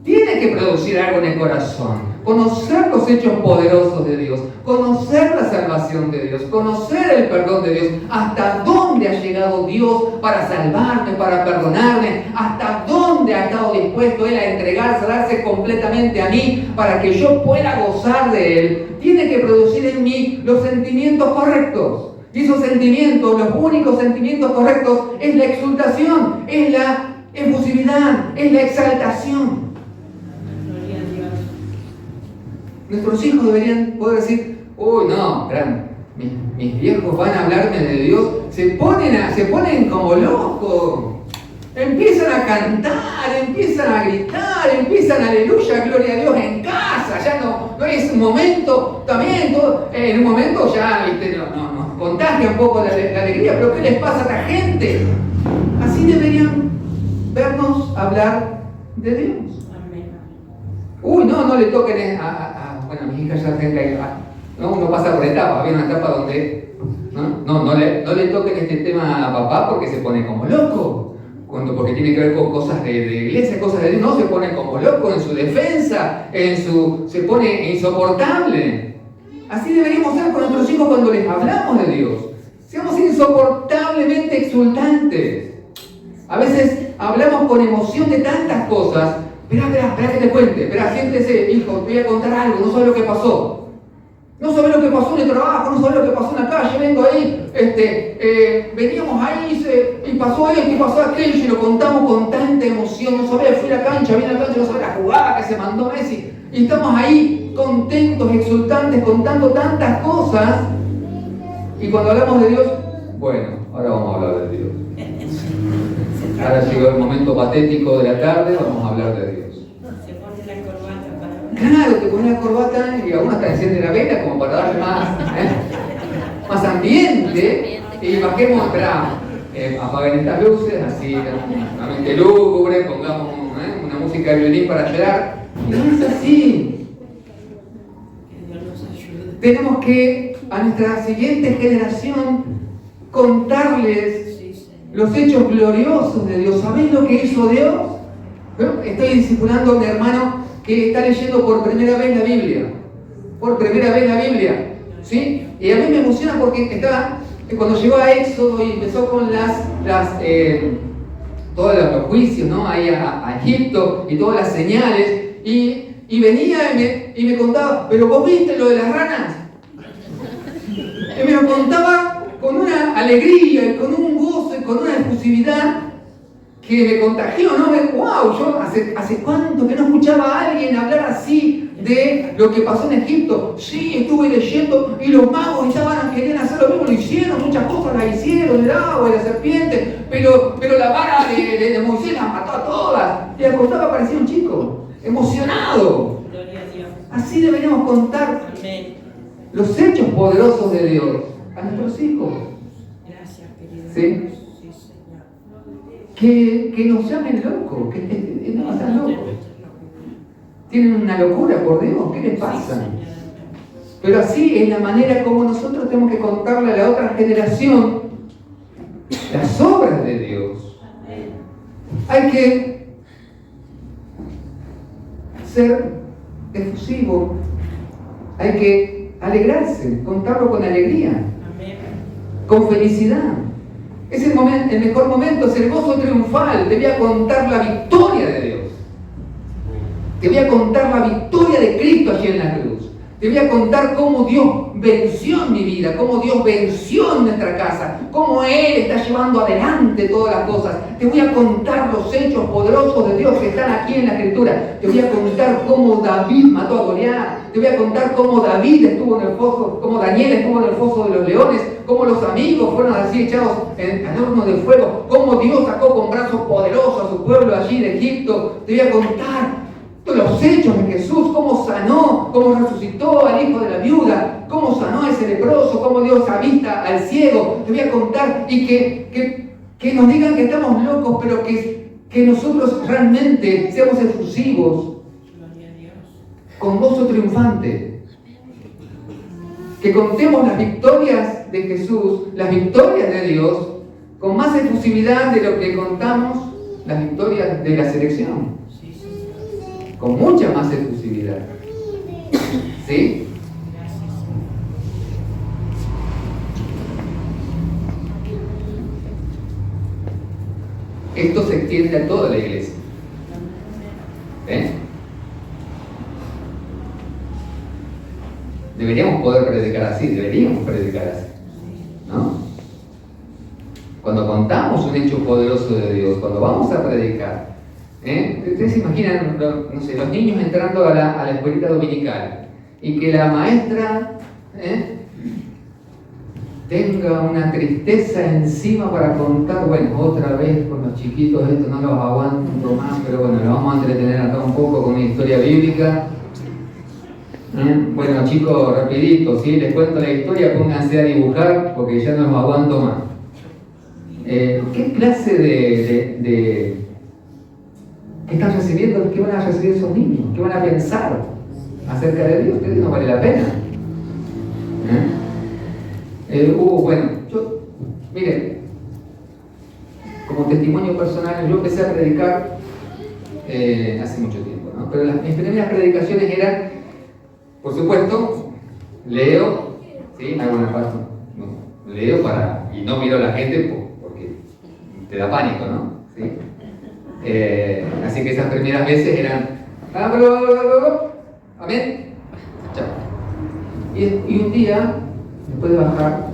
Tiene que producir algo en el corazón. Conocer los hechos poderosos de Dios, conocer la salvación de Dios, conocer el perdón de Dios, hasta dónde ha llegado Dios para salvarme, para perdonarme, hasta dónde ha estado dispuesto Él a entregarse, a darse completamente a mí para que yo pueda gozar de Él. Tiene que producir en mí los sentimientos correctos. Y esos sentimientos, los únicos sentimientos correctos, es la exultación, es la efusividad, es la exaltación. Nuestros hijos deberían poder decir: uy, no, mis viejos van a hablarme de Dios, se ponen como locos, empiezan a cantar, empiezan a gritar, empiezan aleluya, gloria a Dios en casa. Ya no es un momento, también en un momento ya nos contagia un poco la alegría, pero ¿qué les pasa a esta gente? Así deberían vernos hablar de Dios. Uy, no le toquen bueno, mis hijas ya tienen que uno pasa por etapas. Había una etapa donde no le toquen este tema a papá porque se pone como loco. Porque tiene que ver con cosas de iglesia, cosas de Dios. No, se pone como loco en su defensa, se pone insoportable. Así deberíamos ser con nuestros hijos cuando les hablamos de Dios. Seamos insoportablemente exultantes. A veces hablamos con emoción de tantas cosas. Espera que te cuente. Espera, siéntese, hijo, te voy a contar algo. No sabes lo que pasó. No sabes lo que pasó en el trabajo, no sabes lo que pasó en la calle. Vengo ahí, veníamos ahí y pasó esto y pasó aquello y lo contamos con tanta emoción. No sabés, fui a la cancha, vine a la cancha, no sabés la jugada que se mandó Messi. Y estamos ahí contentos, exultantes, contando tantas cosas. Y cuando hablamos de Dios, bueno, ahora vamos a hablar de Dios. Ahora llegó el momento patético de la tarde, vamos a hablar de Dios.
Se pone la corbata para...
Claro, te pones la corbata y algunos hasta encienden la vela como para darle más ambiente. Y bajemos, apaguen estas luces, así, una mente lúgubre, pongamos una música de violín para llorar. Y no es así. Tenemos que a nuestra siguiente generación contarles los hechos gloriosos de Dios. ¿Sabéis lo que hizo Dios? Estoy discipulando a un hermano que está leyendo por primera vez la Biblia. Por primera vez la Biblia. ¿Sí? Y a mí me emociona porque cuando llegó a Éxodo y empezó con todos los juicios, ¿no? Ahí a Egipto y todas las señales. Y venía y me contaba: ¿pero vos viste lo de las ranas? Y me lo contaba con una alegría y con un gozo y con una efusividad que me contagió, ¿no? ¡Wow! Yo hace cuánto que no escuchaba a alguien hablar así de lo que pasó en Egipto. Sí, estuve leyendo y los magos querían hacer lo mismo, lo hicieron, muchas cosas las hicieron, el agua y la serpiente, pero la vara de Moisés las mató a todas. Y la contaba, parecía un chico, emocionado. Así deberíamos contar los hechos poderosos de Dios a nuestros hijos.
Gracias, querido.
¿Sí?
Sí, Señor.
Que nos llamen locos, que no están locos. Tienen una locura por Dios, ¿qué les pasa? Pero así es la manera como nosotros tenemos que contarle a la otra generación las obras de Dios. Hay que ser efusivo, hay que alegrarse, contarlo con alegría. con felicidad. Es el mejor momento, es el gozo triunfal. Te voy a contar la victoria de Dios. Te voy a contar la victoria de Cristo allí en la cruz. Te voy a contar cómo Dios venció en mi vida, cómo Dios venció en nuestra casa, cómo Él está llevando adelante todas las cosas. Te voy a contar los hechos poderosos de Dios que están aquí en la Escritura. Te voy a contar cómo David mató a Goliat. Te voy a contar cómo David estuvo en el foso, cómo Daniel estuvo en el foso de los leones, cómo los amigos fueron así echados al horno de fuego, cómo Dios sacó con brazos poderosos a su pueblo allí de Egipto. Te voy a contar los hechos de Jesús, cómo sanó, cómo resucitó al hijo de la viuda, cómo sanó a ese leproso, cómo dio esa vista al ciego. Te voy a contar y que nos digan que estamos locos, pero que nosotros realmente seamos efusivos, con gozo triunfante. Que contemos las victorias de Jesús, las victorias de Dios, con más efusividad de lo que contamos las victorias de la selección. Con mucha más efusividad. ¿Sí? Esto se extiende a toda la iglesia. Deberíamos poder predicar así, ¿no? Cuando contamos un hecho poderoso de Dios, cuando vamos a predicar, ustedes se imaginan, no sé, los niños entrando a la escuelita dominical y que la maestra tenga una tristeza encima para contar, bueno, otra vez con los chiquitos, esto no los aguanto más, pero bueno, los vamos a entretener acá un poco con una historia bíblica. Bueno, chicos, rapidito, ¿sí? Les cuento la historia, pónganse a dibujar porque ya no los aguanto más. ¿Qué clase de ¿qué están recibiendo? ¿Qué van a recibir esos niños? ¿Qué van a pensar acerca de Dios? ¿Qué no vale la pena? Bueno, miren, como testimonio personal, yo empecé a predicar hace mucho tiempo, ¿no? Pero mis primeras predicaciones eran, por supuesto, leo, ¿sí? Hago una parte, no, leo y no miro a la gente porque te da pánico, ¿no? ¿Sí? Así que esas primeras veces eran amén, chao. Y un día, después de bajar,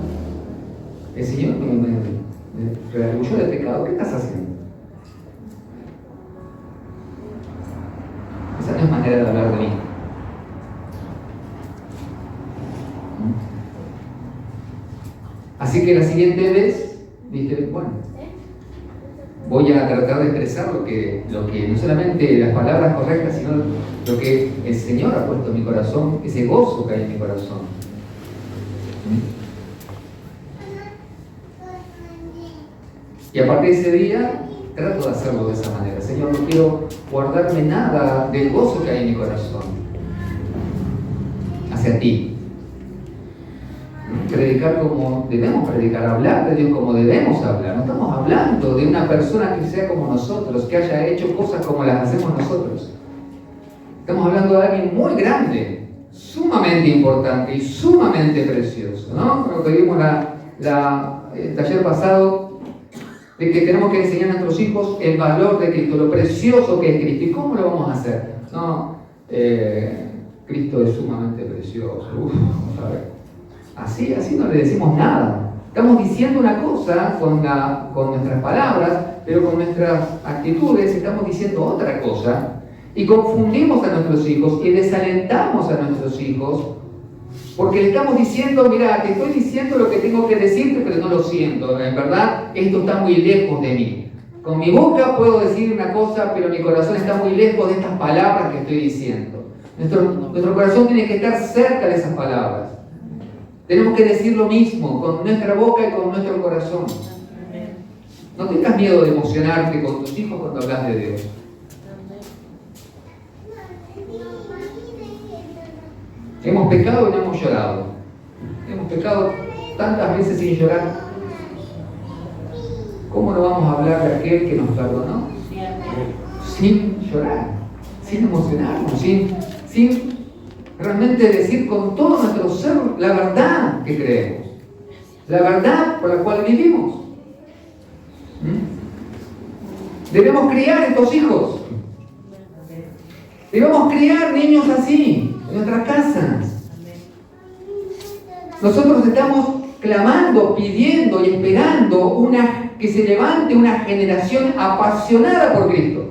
el Señor me redarguyó del pecado. ¿Qué estás haciendo? Esa no es manera de hablar de mí. Así que la siguiente vez dije, bueno, voy a tratar de expresar lo que no solamente las palabras correctas, sino lo que el Señor ha puesto en mi corazón, ese gozo que hay en mi corazón. Y a partir de ese día, trato de hacerlo de esa manera. Señor, no quiero guardarme nada del gozo que hay en mi corazón hacia ti. Predicar como debemos predicar, hablar de Dios como debemos hablar. No estamos hablando de una persona que sea como nosotros, que haya hecho cosas como las hacemos nosotros. Estamos hablando de alguien muy grande, sumamente importante y sumamente precioso, ¿no? Lo que vimos el taller pasado, de que tenemos que enseñar a nuestros hijos el valor de Cristo, lo precioso que es Cristo. ¿Y cómo lo vamos a hacer? No, Cristo es sumamente precioso. Vamos a ver. Así no le decimos nada. Estamos diciendo una cosa con nuestras palabras, pero con nuestras actitudes estamos diciendo otra cosa. Y confundimos a nuestros hijos y desalentamos a nuestros hijos porque le estamos diciendo, mira, te estoy diciendo lo que tengo que decirte, pero no lo siento. En verdad, esto está muy lejos de mí. Con mi boca puedo decir una cosa, pero mi corazón está muy lejos de estas palabras que estoy diciendo. Nuestro corazón tiene que estar cerca de esas palabras. Tenemos que decir lo mismo con nuestra boca y con nuestro corazón. No tengas miedo de emocionarte con tus hijos cuando hablas de Dios. Hemos pecado y no hemos llorado. Hemos pecado tantas veces sin llorar. ¿Cómo no vamos a hablar de aquel que nos perdonó? Sin llorar, sin emocionarnos, sin realmente decir con todo nuestro ser la verdad que creemos. la verdad por la cual vivimos. Debemos criar estos hijos. Debemos criar niños así, en nuestras casas. Nosotros estamos clamando, pidiendo y esperando que se levante una generación apasionada por Cristo.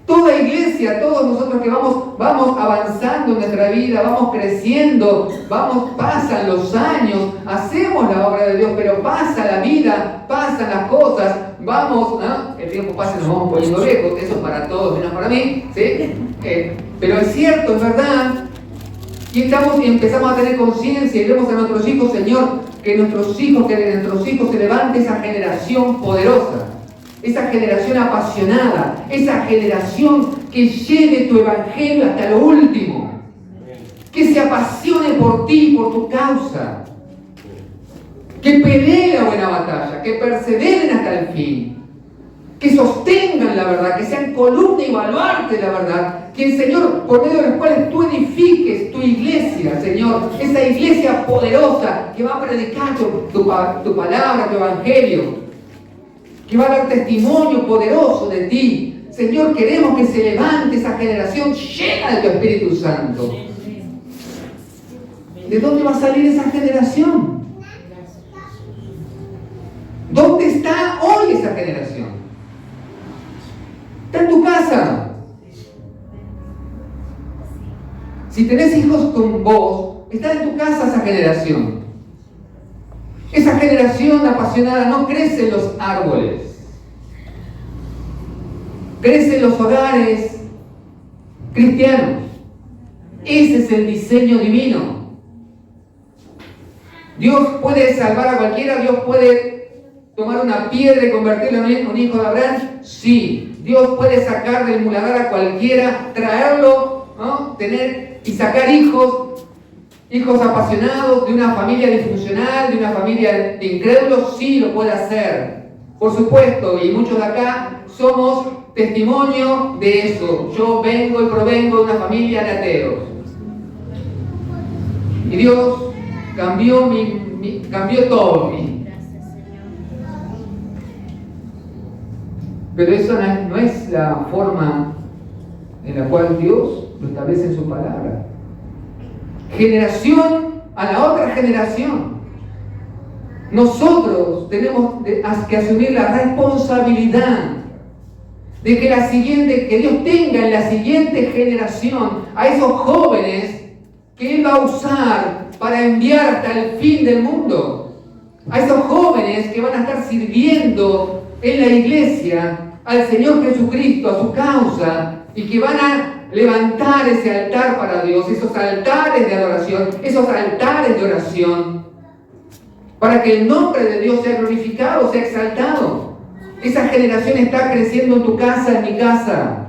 Toda iglesia, todos nosotros que vamos avanzando en nuestra vida, vamos creciendo, pasan los años, hacemos la obra de Dios, pero pasa la vida, pasan las cosas, el tiempo pasa y nos vamos poniendo viejos, eso es para todos, menos para mí, ¿sí? Pero es cierto, es verdad, y empezamos a tener conciencia y vemos a nuestros hijos, Señor, que de nuestros hijos se levante esa generación poderosa. Esa generación apasionada, esa generación que lleve tu evangelio hasta lo último, que se apasione por ti, por tu causa, que pelee la buena batalla, que perseveren hasta el fin, que sostengan la verdad, que sean columna y baluarte de la verdad, que el Señor, por medio de los cuales tú edifiques tu iglesia, Señor, esa iglesia poderosa que va a predicar tu palabra, tu evangelio, que va a dar testimonio poderoso de ti. Señor, queremos que se levante esa generación llena de tu Espíritu Santo. ¿De dónde va a salir esa generación? ¿Dónde está hoy esa generación? Está en tu casa. Si tenés hijos con vos, está en tu casa esa generación. Esa generación apasionada no crece en los árboles, crece en los hogares cristianos. Ese es el diseño divino. Dios puede salvar a cualquiera, Dios puede tomar una piedra y convertirlo en un hijo de Abraham. Sí, Dios puede sacar del muladar a cualquiera, traerlo, ¿no? Tener y sacar hijos apasionados de una familia disfuncional, de una familia de incrédulos. Sí, lo puede hacer, por supuesto, y muchos de acá somos testimonio de eso. Yo vengo y provengo de una familia de ateos, y Dios cambió todo en mí. Pero eso no es la forma en la cual Dios lo establece en su palabra. Generación a la otra generación. Nosotros tenemos que asumir la responsabilidad de que Dios tenga en la siguiente generación a esos jóvenes que Él va a usar para enviar hasta el fin del mundo. A esos jóvenes que van a estar sirviendo en la iglesia al Señor Jesucristo, a su causa, y que van a levantar ese altar para Dios, esos altares de adoración, esos altares de oración, para que el nombre de Dios sea glorificado, sea exaltado. Esa generación está creciendo en tu casa, en mi casa.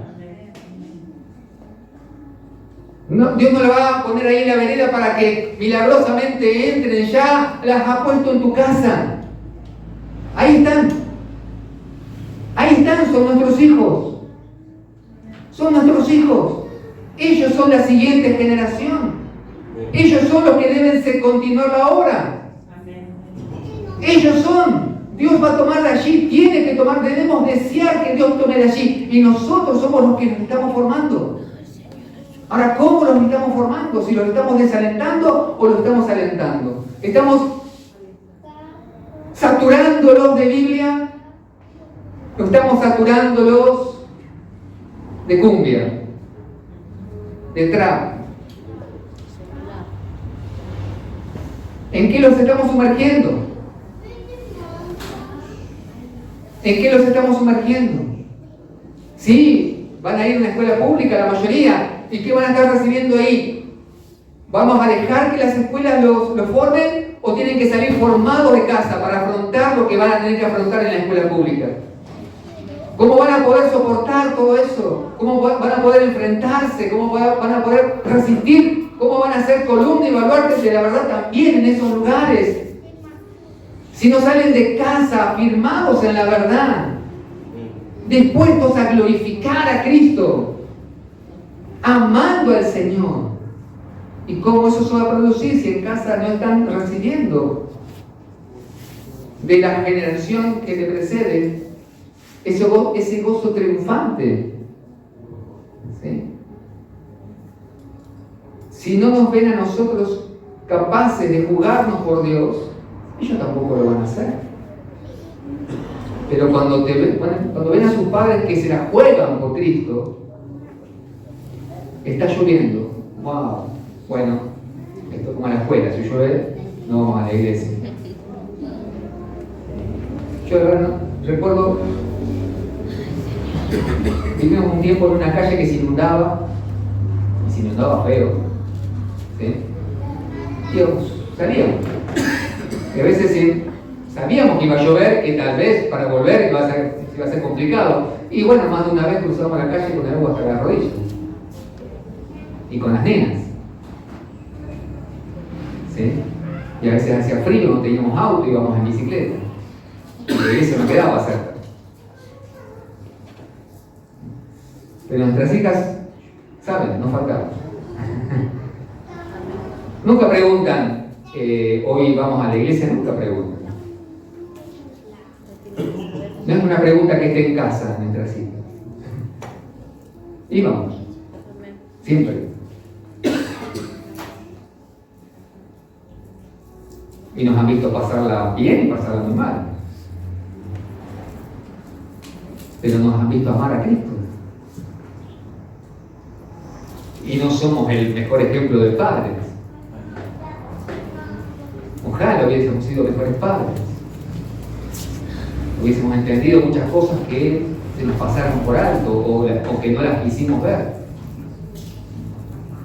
No, Dios no la va a poner ahí en la vereda para que milagrosamente entren, ya las ha puesto en tu casa. Ahí están, son nuestros hijos. Son nuestros hijos. Ellos son la siguiente generación. Ellos son los que deben continuar la obra. Ellos son. Dios va a tomar de allí, tiene que tomar, debemos desear que Dios tome de allí. Y nosotros somos los que nos estamos formando. Ahora, ¿cómo los estamos formando? ¿Si los estamos desalentando o los estamos alentando? ¿Estamos saturándolos de Biblia? ¿O estamos saturándolos de cumbia, de trap? ¿En qué los estamos sumergiendo? ¿En qué los estamos sumergiendo? Sí, van a ir a una escuela pública la mayoría. ¿Y qué van a estar recibiendo ahí? ¿Vamos a dejar que las escuelas los formen o tienen que salir formados de casa para afrontar lo que van a tener que afrontar en la escuela pública? ¿Cómo van a poder soportar todo eso? ¿Cómo van a poder enfrentarse? ¿Cómo van a poder resistir? ¿Cómo van a ser columna y baluartes de la verdad también en esos lugares? Si no salen de casa afirmados en la verdad, dispuestos a glorificar a Cristo, amando al Señor. ¿Y cómo eso se va a producir si en casa no están recibiendo de la generación que te precede, ese gozo triunfante. ¿Sí? Si no nos ven a nosotros capaces de jugarnos por Dios, ellos tampoco lo van a hacer. Pero cuando ven a sus padres que se la juegan por Cristo, está lloviendo. ¡Wow! Bueno, esto es como en la escuela, si llueve, no vamos a la iglesia. Yo de verdad recuerdo, vivimos un tiempo en una calle que se inundaba, y se inundaba feo. ¿Sí? Y salíamos. Y a veces sabíamos que iba a llover, que tal vez para volver iba a ser complicado. Y bueno, más de una vez cruzamos la calle con el agua hasta las rodillas. Y con las nenas. ¿Sí? Y a veces hacía frío, no teníamos auto, íbamos en bicicleta. Y la iglesia no quedaba cerca. Pero nuestras hijas saben, no faltamos. Nunca preguntan, hoy vamos a la iglesia, nunca preguntan. No es una pregunta que esté en casa nuestras hijas. Y vamos. Siempre. Y nos han visto pasarla bien y pasarla muy mal. Pero nos han visto amar a Cristo. Y no somos el mejor ejemplo de padres. Ojalá hubiésemos sido mejores padres. Hubiésemos entendido muchas cosas que se nos pasaron por alto o que no las quisimos ver.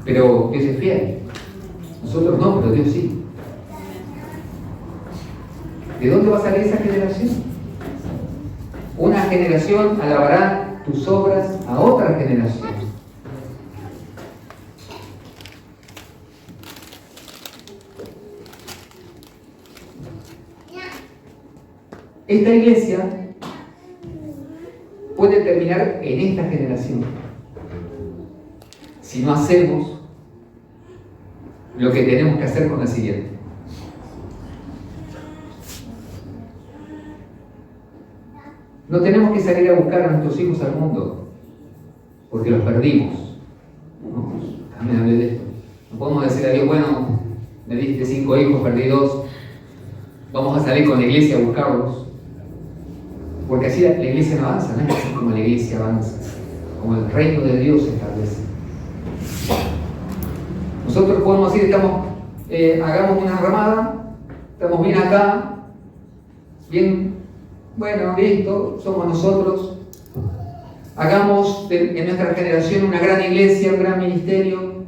Pero Dios es fiel. Nosotros no, pero Dios sí. ¿De dónde va a salir esa generación? Una generación alabará tus obras a otra generación. Esta iglesia puede terminar en esta generación si no hacemos lo que tenemos que hacer con la siguiente. No tenemos que salir a buscar a nuestros hijos al mundo, porque los perdimos. No, también hablé de esto. No podemos decir a Dios, bueno, me diste 5 hijos, perdí 2, vamos a salir con la iglesia a buscarlos. Porque así la iglesia no avanza, no es así como la iglesia avanza, como el reino de Dios se establece. Nosotros podemos decir, hagamos una ramada, estamos bien acá, bien, bueno, listo, somos nosotros. Hagamos en nuestra generación una gran iglesia, un gran ministerio,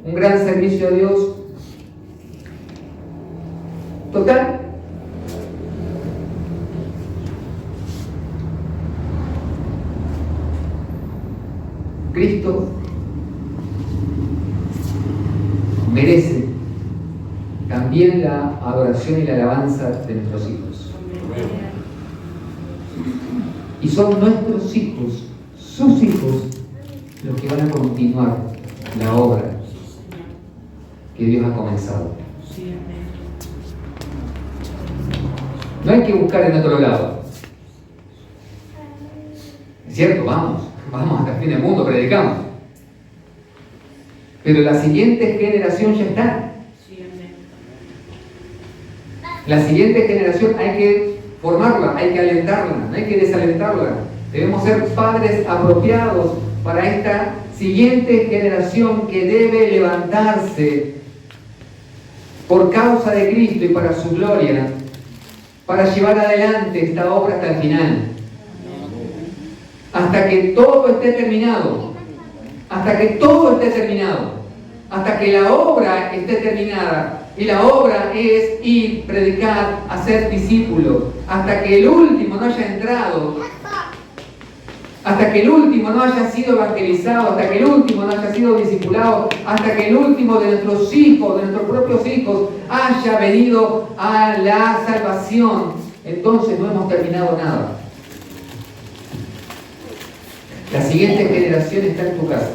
un gran servicio a Dios. Total, Cristo merece también la adoración y la alabanza de nuestros hijos. Y son nuestros hijos, sus hijos, los que van a continuar la obra que Dios ha comenzado. No hay que buscar en otro lado. ¿Es cierto? Vamos hasta el fin del mundo, predicamos. Pero la siguiente generación ya está. La siguiente generación hay que formarla, hay que alentarla, no hay que desalentarla. Debemos ser padres apropiados para esta siguiente generación que debe levantarse por causa de Cristo y para su gloria, para llevar adelante esta obra hasta el final. Hasta que todo esté terminado. Hasta que todo esté terminado. Hasta que la obra esté terminada. Y la obra es ir, predicar, hacer discípulos. Hasta que el último no haya entrado. Hasta que el último no haya sido evangelizado. Hasta que el último no haya sido discipulado. Hasta que el último de nuestros hijos, de nuestros propios hijos, haya venido a la salvación. Entonces no hemos terminado nada. La siguiente generación está en tu casa.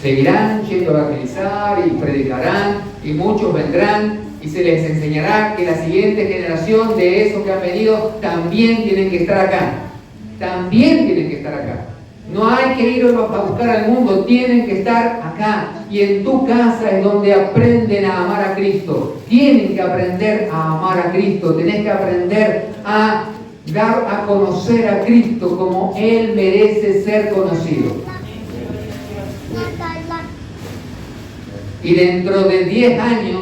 Seguirán yendo a evangelizar y predicarán y muchos vendrán, y se les enseñará que la siguiente generación de esos que han venido también tienen que estar acá. También tienen que estar acá. No hay que ir a buscar al mundo, tienen que estar acá. Y en tu casa es donde aprenden a amar a Cristo. Tienen que aprender a amar a Cristo. Tenés que aprender a dar a conocer a Cristo como Él merece ser conocido. Y dentro de 10 años,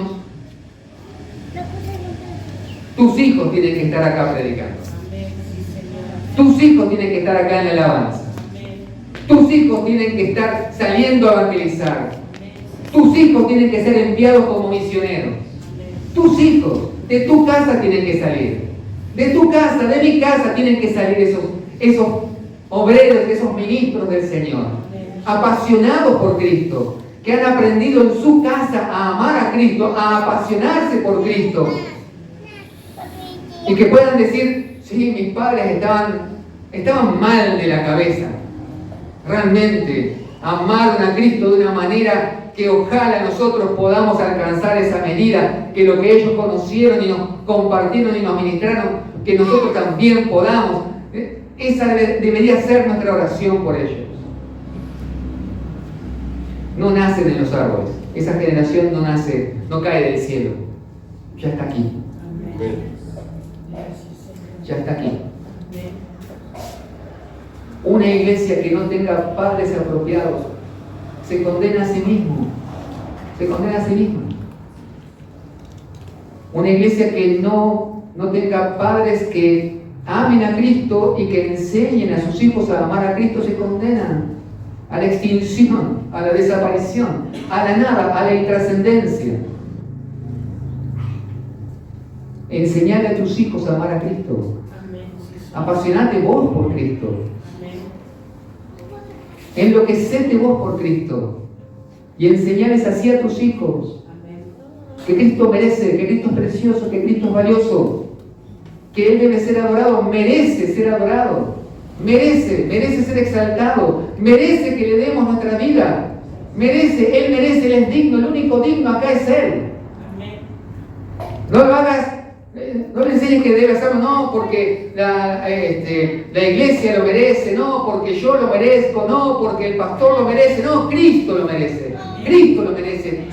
tus hijos tienen que estar acá predicando. Tus hijos tienen que estar acá en la alabanza. Tus hijos tienen que estar saliendo a evangelizar. Tus hijos tienen que ser enviados como misioneros. Tus hijos de tu casa tienen que salir. De tu casa, de mi casa tienen que salir esos obreros, esos ministros del Señor. Apasionados por Cristo. Que han aprendido en su casa a amar a Cristo, a apasionarse por Cristo. Y que puedan decir, sí, mis padres estaban mal de la cabeza. Realmente amaron a Cristo de una manera que ojalá nosotros podamos alcanzar esa medida, que lo que ellos conocieron y nos compartieron y nos ministraron, que nosotros también podamos. Esa debería ser nuestra oración por ellos. No nacen en los árboles. Esa generación no nace, no cae del cielo. Ya está aquí. Ya está aquí. Una iglesia que no tenga padres apropiados se condena a sí mismo. Se condena a sí mismo. Una iglesia que no tenga padres que amen a Cristo y que enseñen a sus hijos a amar a Cristo se condenan a la extinción, a la desaparición, a la nada, a la intrascendencia. Enseñale a tus hijos a amar a Cristo. Apasionate vos por Cristo. Enloquecete vos por Cristo. Y enseñales así a tus hijos. Que Cristo merece, que Cristo es precioso, que Cristo es valioso. Que Él debe ser adorado, merece ser adorado. Merece ser exaltado, merece que le demos nuestra vida, Él merece, Él es digno, el único digno acá es Él. No lo hagas, no le enseñes que debe hacerlo, no, porque la iglesia lo merece, no, porque yo lo merezco, no, porque el pastor lo merece, no, Cristo lo merece,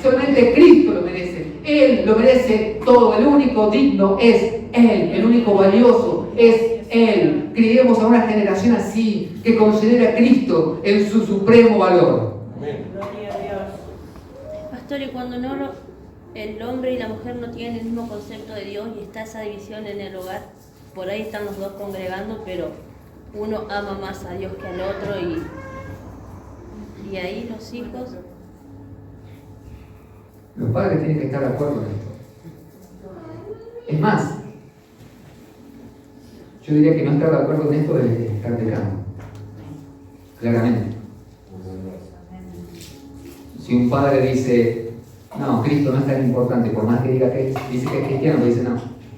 solamente Cristo lo merece, Él lo merece todo, el único digno es Él, el único valioso es Él. Criemos a una generación así, que considere a Cristo en su supremo valor.
Amén. Gloria a Dios.
Pastor, y cuando el hombre y la mujer no tienen el mismo concepto de Dios y está esa división en el hogar, por ahí están los dos congregando, pero uno ama más a Dios que al otro y ahí los hijos.
Los padres tienen que estar de acuerdo en esto. Es más, yo diría que no estar de acuerdo en esto es estar pecando. Claramente. Si un padre dice, no, Cristo no es tan importante, por más que diga que dice que es cristiano, pero dice, no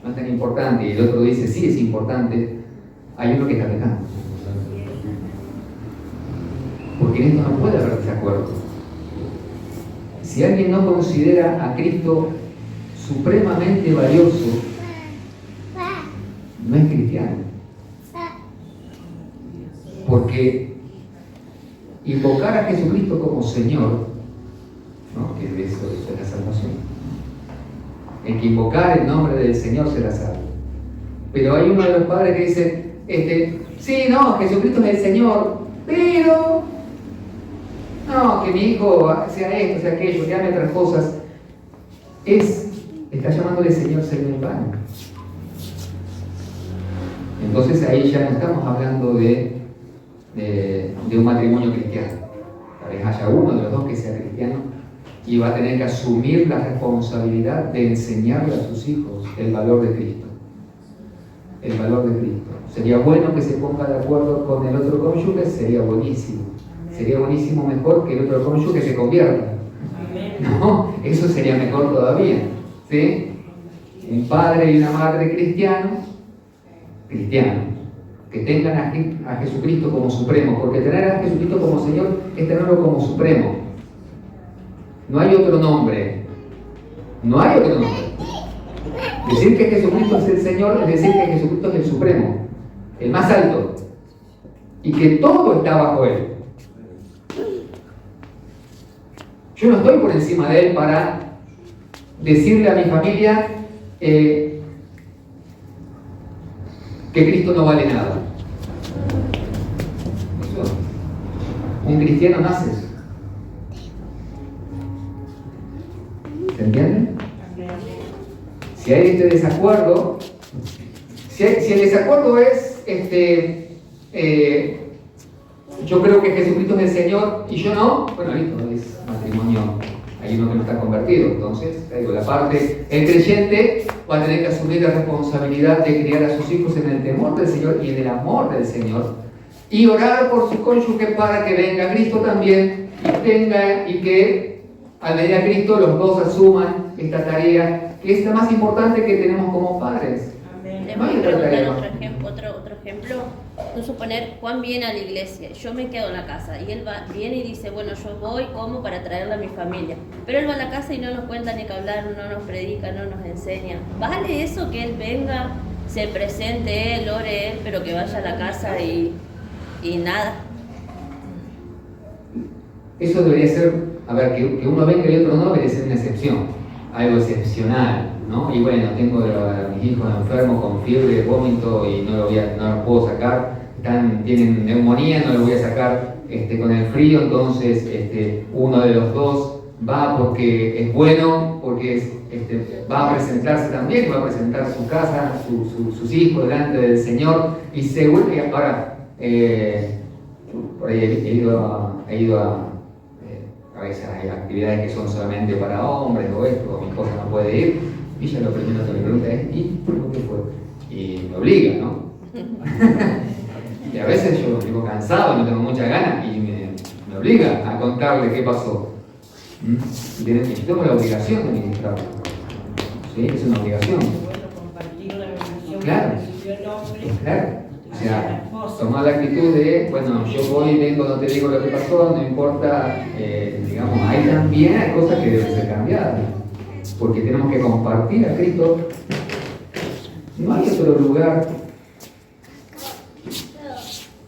es tan importante, y el otro dice, sí es importante, hay uno que está pecando. Porque en esto no puede haber desacuerdo. Si alguien no considera a Cristo supremamente valioso, no es cristiano. Porque invocar a Jesucristo como Señor, ¿no? Que eso es la salvación. El que invocar el nombre del Señor será salvo. Pero hay uno de los padres que dice, sí, no, Jesucristo es el Señor, pero no, que mi hijo sea esto, sea aquello, que ame otras cosas. Está llamándole Señor en vano. Entonces ahí ya no estamos hablando de un matrimonio cristiano. Tal vez haya uno de los dos que sea cristiano y va a tener que asumir la responsabilidad de enseñarle a sus hijos el valor de Cristo. El valor de Cristo. Sería bueno que se ponga de acuerdo con el otro cónyuge, sería buenísimo. Sería buenísimo mejor que el otro cónyuge se convierta. No, eso sería mejor todavía. ¿Sí? Un padre y una madre cristianos, que tengan a Jesucristo como supremo, porque tener a Jesucristo como Señor es tenerlo como supremo. No hay otro nombre. No hay otro nombre. Decir que Jesucristo es el Señor es decir que Jesucristo es el Supremo, el más alto, y que todo está bajo Él. Yo no estoy por encima de Él para decirle a mi familia que Cristo no vale nada. Eso, un cristiano no hace eso. ¿Se entiende? Si hay este desacuerdo, si el desacuerdo es yo creo que Jesucristo es el Señor y yo no, bueno, listo, es matrimonio, hay uno que no está convertido. Entonces, digo, el creyente va a tener que asumir la responsabilidad de criar a sus hijos en el temor del Señor y en el amor del Señor, y orar por su cónyuge para que venga Cristo también y que al venir a Cristo los dos asuman esta tarea, que es la más importante que tenemos como padres.
Les voy a preguntar otro ejemplo. Tú suponer, Juan viene a la iglesia, yo me quedo en la casa y él viene y dice, bueno, yo voy como para traerle a mi familia, pero él va a la casa y no nos cuenta ni que hablar, no nos predica, no nos enseña. ¿Vale eso que él venga, se presente él, ore él, pero que vaya a la casa y nada?
Eso debería ser, a ver, que uno venga y otro no, debería ser una excepción, algo excepcional, ¿no? Y bueno, tengo a mis hijos enfermos con fiebre, vómito y no los puedo sacar, tienen neumonía, no los voy a sacar con el frío, entonces uno de los dos va porque es bueno, porque va a presentarse también, va a presentar su casa, sus hijos delante del Señor, y seguro que ahora por ahí he ido a veces hay actividades que son solamente para hombres o esto, mi esposa no puede ir, y ella lo primero que me pregunta es, ¿y por qué fue? Y me obliga, ¿no? Y a veces yo vivo cansado, no tengo muchas ganas, y me obliga a contarle qué pasó. Y tengo la obligación de ministrar. ¿Sí? Es una obligación.
Compartir la bendición
Claro.
que recibió el hombre.
Claro. O sea, tomar la actitud de, bueno, yo voy y vengo, no te digo lo que pasó, no importa, digamos, hay también cosas que deben ser cambiadas, porque tenemos que compartir a Cristo. No hay otro lugar.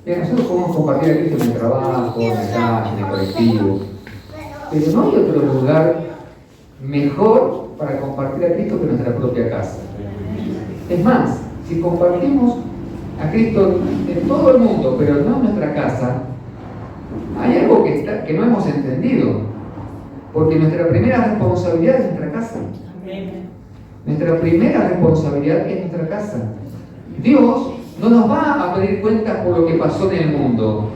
Nosotros podemos compartir a Cristo en el trabajo, en la calle, en el colectivo, pero no hay otro lugar mejor para compartir a Cristo que nuestra propia casa. Es más, si compartimos a Cristo en todo el mundo, pero no en nuestra casa, hay algo que no hemos entendido, porque nuestra primera responsabilidad es nuestra casa. Nuestra primera responsabilidad es nuestra casa. Dios no nos va a pedir cuentas por lo que pasó en el mundo,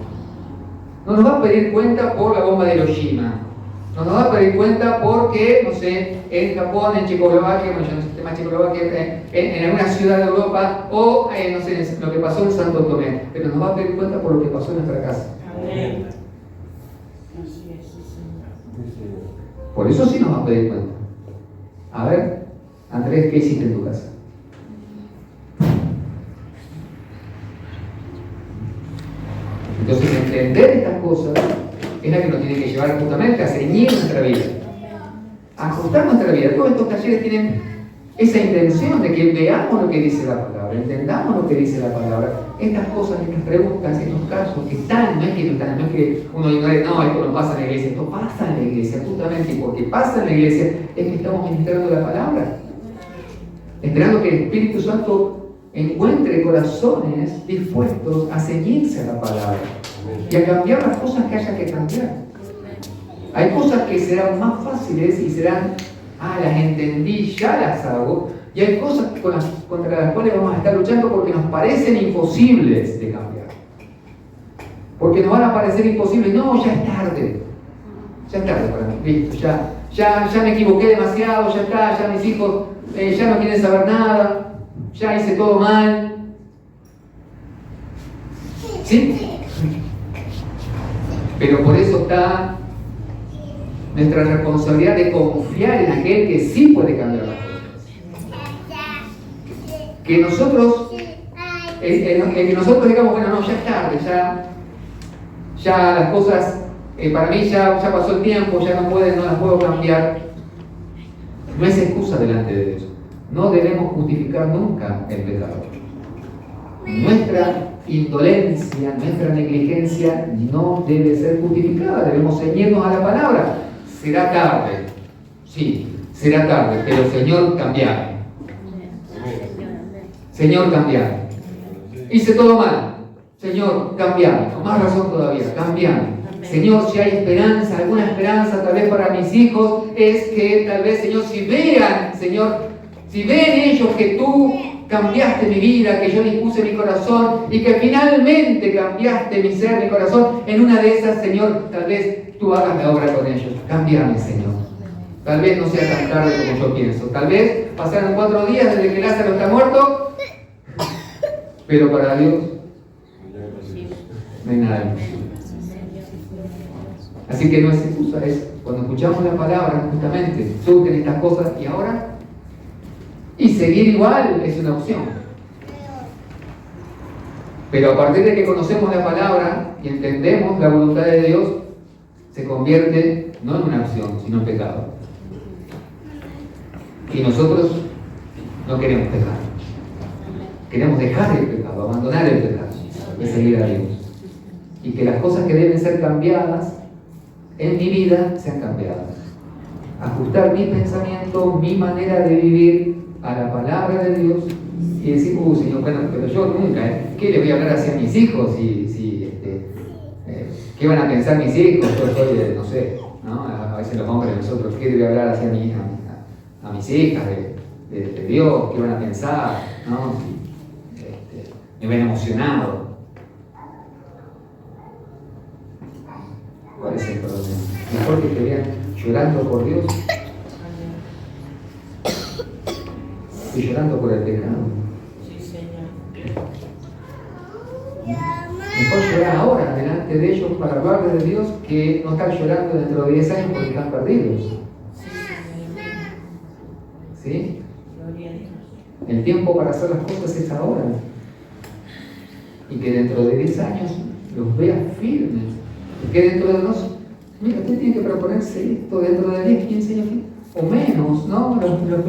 no nos va a pedir cuenta por la bomba de Hiroshima, no nos va a pedir cuenta porque, no sé, en Japón, en Checoslovaquia, bueno, yo no sé, tema Checoslovaquia, en alguna ciudad de Europa, o no sé, lo que pasó en Santo Tomé, pero nos va a pedir cuenta por lo que pasó en nuestra casa.
Amén. Así es, sí, Señor.
Por eso sí nos va a pedir cuenta. A ver, Andrés, ¿qué hiciste en tu casa? Entonces, entender estas cosas es la que nos tiene que llevar justamente a ceñir nuestra vida, a ajustar nuestra vida. Todos estos talleres tienen esa intención de que veamos lo que dice la palabra, entendamos lo que dice la palabra. Estas cosas, estas preguntas, estos casos que están, no es que uno ignore, no, esto no pasa en la iglesia, esto pasa en la iglesia, justamente, y porque pasa en la iglesia es que estamos ministrando la palabra, esperando que el Espíritu Santo encuentre corazones dispuestos a ceñirse a la palabra y a cambiar las cosas que haya que cambiar. Hay cosas que serán más fáciles y serán, las entendí, ya las hago, y hay cosas contra las cuales vamos a estar luchando porque nos parecen imposibles de cambiar, porque nos van a parecer imposibles. No, ya es tarde para mí, listo, ya me equivoqué demasiado, ya está, ya mis hijos ya no quieren saber nada, ya hice todo mal. ¿Sí? Pero por eso está nuestra responsabilidad de confiar en aquel que sí puede cambiar las cosas. Que nosotros, que nosotros digamos, bueno, no, ya es tarde, ya las cosas, para mí ya pasó el tiempo, ya no las puedo cambiar. No es excusa delante de Dios. no debemos justificar nunca el pecado. Nuestra indolencia, nuestra negligencia no debe ser justificada. Debemos ceñirnos a la palabra. Será tarde, sí, será tarde, pero Señor, cambiame. Señor, cambiame. Hice todo mal. Señor, cambiame. Con más razón todavía, cambiame. Señor, si hay esperanza, alguna esperanza tal vez para mis hijos, es que tal vez, Señor, si vean, Señor, si ven ellos que tú cambiaste mi vida, que yo dispuse mi corazón y que finalmente cambiaste mi ser, mi corazón, en una de esas, Señor, tal vez tú hagas la obra con ellos. Cámbiame, Señor. Tal vez no sea tan tarde como yo pienso. Tal vez pasaron 4 días desde que Lázaro está muerto, pero para Dios no hay nada imposible. Así que no es excusa, es cuando escuchamos la palabra, justamente, surgen estas cosas y ahora, y seguir igual es una opción. Pero a partir de que conocemos la palabra y entendemos la voluntad de Dios, se convierte no en una opción, sino en pecado. Y nosotros no queremos pecar. Queremos dejar el pecado, abandonar el pecado y seguir a Dios. Y que las cosas que deben ser cambiadas en mi vida sean cambiadas. Ajustar mi pensamiento, mi manera de vivir a la palabra de Dios y decir, Señor, bueno, pero yo nunca, ¿qué le voy a hablar así a mis hijos? ¿Qué van a pensar mis hijos? Yo soy, no sé, ¿no? A veces los hombres, nosotros, ¿qué le voy a hablar así a mi hija, a mis hijas de Dios? ¿Qué van a pensar? ¿No? Me ven emocionado. ¿Cuál es el problema? Mejor que te vean llorando por Dios que llorando por el pecado.
Sí, Señor.
Mejor llorar ahora delante de ellos para hablarles de Dios que no estar llorando dentro de 10 años porque están perdidos. ¿Sí?
Gloria a Dios.
El tiempo para hacer las cosas es ahora. Y que dentro de 10 años los veas firmes. Que dentro de unos, mira, usted tiene que proponerse esto dentro de 10, 15 años o menos, ¿no?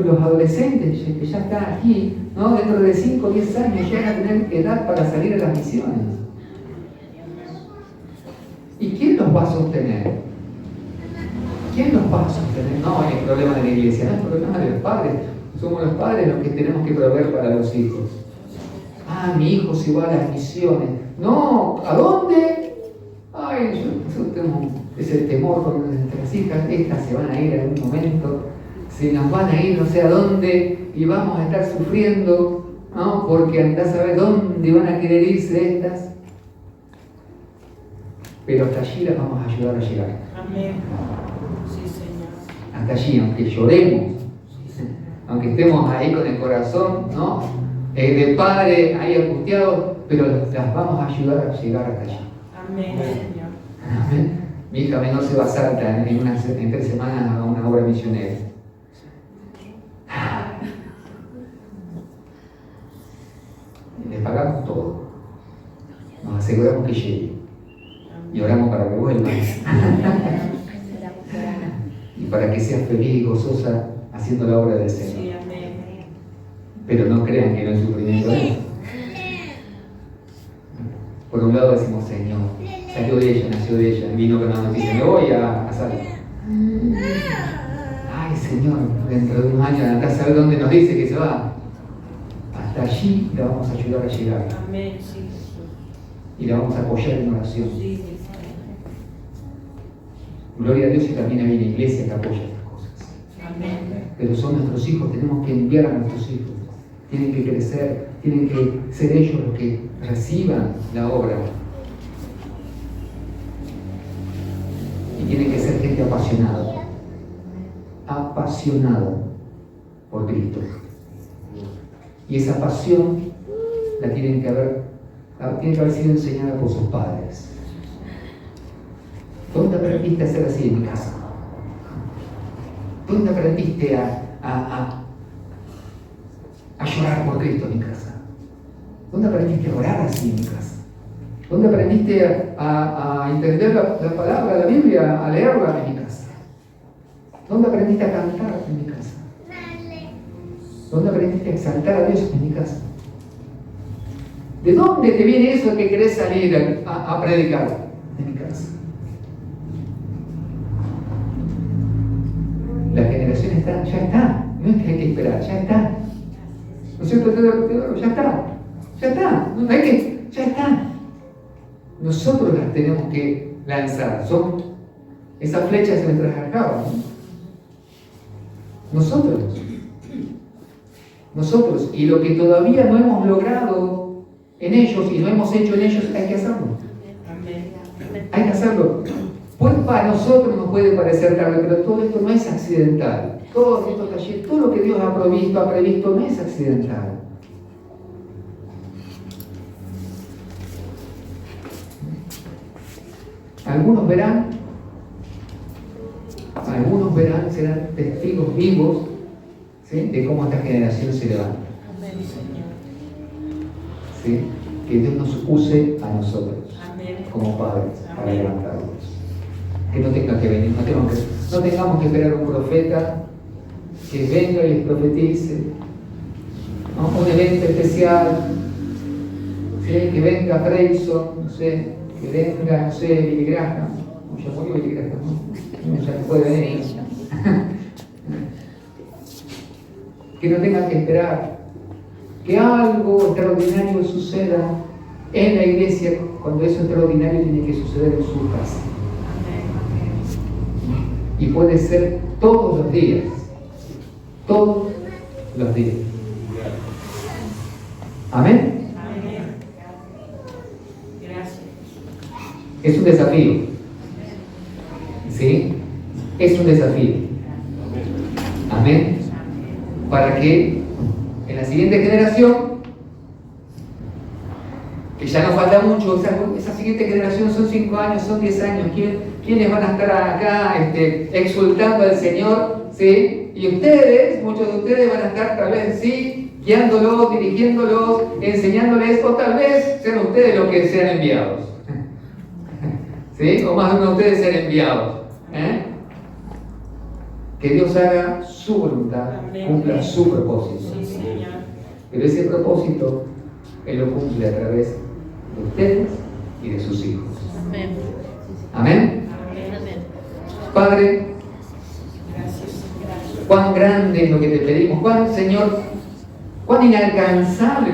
Los adolescentes que ya están aquí, ¿no? Dentro de 5 o 10 años ya van a tener edad para salir a las misiones. ¿Y quién los va a sostener? ¿Quién los va a sostener? No es el problema de la iglesia, no es el problema de los padres. Somos los padres los que tenemos que proveer para los hijos. Mi hijo se va a las misiones. No, ¿a dónde? Ay, yo tengo ese temor con nuestras hijas. Estas se van a ir en algún momento. Se nos van a ir no sé a dónde y vamos a estar sufriendo, ¿no? Porque andás a saber dónde van a querer irse estas. Pero hasta allí las vamos a ayudar a llegar.
Amén. Sí, Señor.
Hasta allí, aunque lloremos, aunque estemos ahí con el corazón, ¿no? De padre ahí angustiado, pero las vamos a ayudar a llegar hasta allí.
Amén, Señor.
Amén. Mi hija menor se va a Salta en 3 semanas a una obra misionera. Le pagamos todo. Nos aseguramos que llegue. Y oramos para que vuelva. Y para que sea feliz y gozosa haciendo la obra del Señor.
Sí, amén.
Pero no crean que no hay sufrimiento es. Por un lado decimos, Señor, salió de ella, nació de ella, vino con la noticia, me voy a salir. Ay, Señor, dentro de un año andás a saber dónde nos dice que se va. Hasta allí la vamos a ayudar a llegar.
Amén, sí, Jesús.
Y la vamos a apoyar en oración.
Sí, Señor.
Gloria a Dios y también hay una iglesia que apoya estas cosas.
Amén.
Pero son nuestros hijos, tenemos que enviar a nuestros hijos. Tienen que crecer, tienen que ser ellos los que reciban la obra. Y tienen que ser gente apasionada por Cristo. Y esa pasión tiene que haber sido enseñada por sus padres. ¿Dónde aprendiste a ser así en mi casa? ¿Dónde aprendiste a llorar por Cristo en mi casa? ¿Dónde aprendiste a orar así en mi casa? ¿Dónde aprendiste a entender la palabra, la Biblia, a leerla en mi casa? ¿Dónde aprendiste a cantar en mi casa? ¿Dónde aprendiste a exaltar a Dios? En mi casa. ¿De dónde te viene eso de que querés salir a predicar? En mi casa. La generación está, ya está. No es que hay que esperar, ya está. ¿No es cierto? Ya está. Ya está. No hay que, ya está. Nosotros las tenemos que lanzar. Son esas flechas se nuestras arcadas, ¿no? Nosotros. Y lo que todavía no hemos logrado en ellos y no hemos hecho en ellos, hay que hacerlo. Hay que hacerlo. Pues para nosotros nos puede parecer tarde, pero todo esto no es accidental. Todos estos talleres, todo lo que Dios ha previsto no es accidental. Algunos verán, serán testigos vivos, ¿sí?, de cómo esta generación se levanta. ¿Sí? Que Dios nos use a nosotros como padres para levantarlos. Que no tenga que venir, no tengamos que esperar un profeta que venga y les profetice, ¿no?, un evento especial, ¿sí?, que venga Grayson, no sé, que venga, no sé, Billy Graham, ya murió Billy Graham, ¿no? Ya no puede venir. Que no tenga que esperar que algo extraordinario suceda en la iglesia, cuando eso extraordinario tiene que suceder en su casa. Y puede ser todos los días. Todos los días. Amén.
Gracias.
Es un desafío. ¿Sí? Es un desafío. Amén. Para que en la siguiente generación, que ya nos falta mucho, esa siguiente generación son 5 años, son 10 años, ¿quiénes van a estar acá exultando al Señor? ¿Sí? Y ustedes, muchos de ustedes van a estar tal vez, sí, guiándolos, dirigiéndolos, enseñándoles, o tal vez sean ustedes los que sean enviados. ¿Sí? O más de uno de ustedes sean enviados. Que Dios haga su voluntad, cumpla su propósito. Pero ese propósito Él lo cumple a través de ustedes y de sus hijos. Amén. Padre, cuán grande es lo que te pedimos, Señor, cuán inalcanzable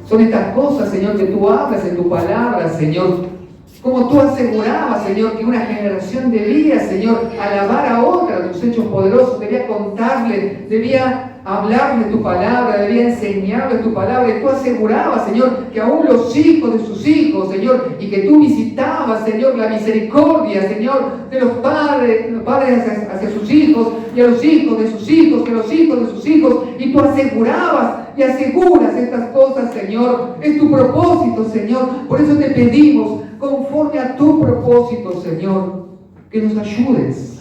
son estas cosas, Señor, que tú hablas en tu palabra, Señor. Como tú asegurabas, Señor, que una generación debía, Señor, alabar a otra de tus hechos poderosos, debía contarle, debía hablarle tu palabra, debía enseñarle tu palabra. Y tú asegurabas, Señor, que aún los hijos de sus hijos, Señor, y que tú visitabas, Señor, la misericordia, Señor, de los padres hacia sus hijos, y a los hijos de sus hijos, que los hijos de sus hijos, y tú asegurabas y aseguras estas cosas, Señor. Es tu propósito, Señor. Por eso te pedimos, conforme a tu propósito, Señor, que nos ayudes.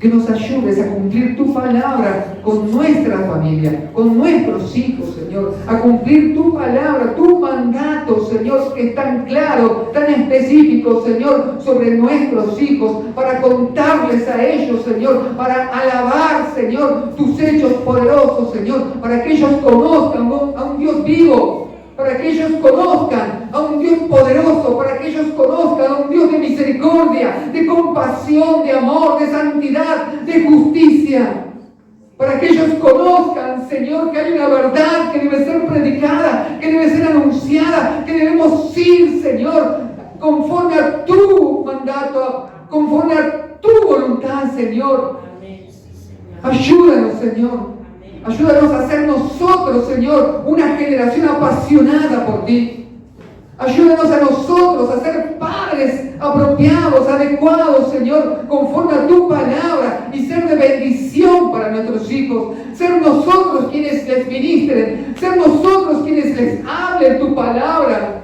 Que nos ayudes a cumplir tu palabra con nuestra familia, con nuestros hijos, Señor. A cumplir tu palabra, tu mandato, Señor, que es tan claro, tan específico, Señor, sobre nuestros hijos, para contarles a ellos, Señor, para alabar, Señor, tus hechos poderosos, Señor, para que ellos conozcan a un Dios vivo, para que ellos conozcan a un Dios poderoso, para que ellos conozcan a un Dios de misericordia, de compasión, de amor, de santidad, de justicia. Para que ellos conozcan, Señor, que hay una verdad que debe ser predicada, que debe ser anunciada, que debemos ir, Señor, conforme a tu mandato, conforme a tu voluntad, Señor. Ayúdanos, Señor. Ayúdanos a ser nosotros, Señor, una generación apasionada por ti. Ayúdanos a nosotros a ser padres apropiados, adecuados, Señor, conforme a tu palabra, y ser de bendición para nuestros hijos. Ser nosotros quienes les ministren, ser nosotros quienes les hablen tu palabra.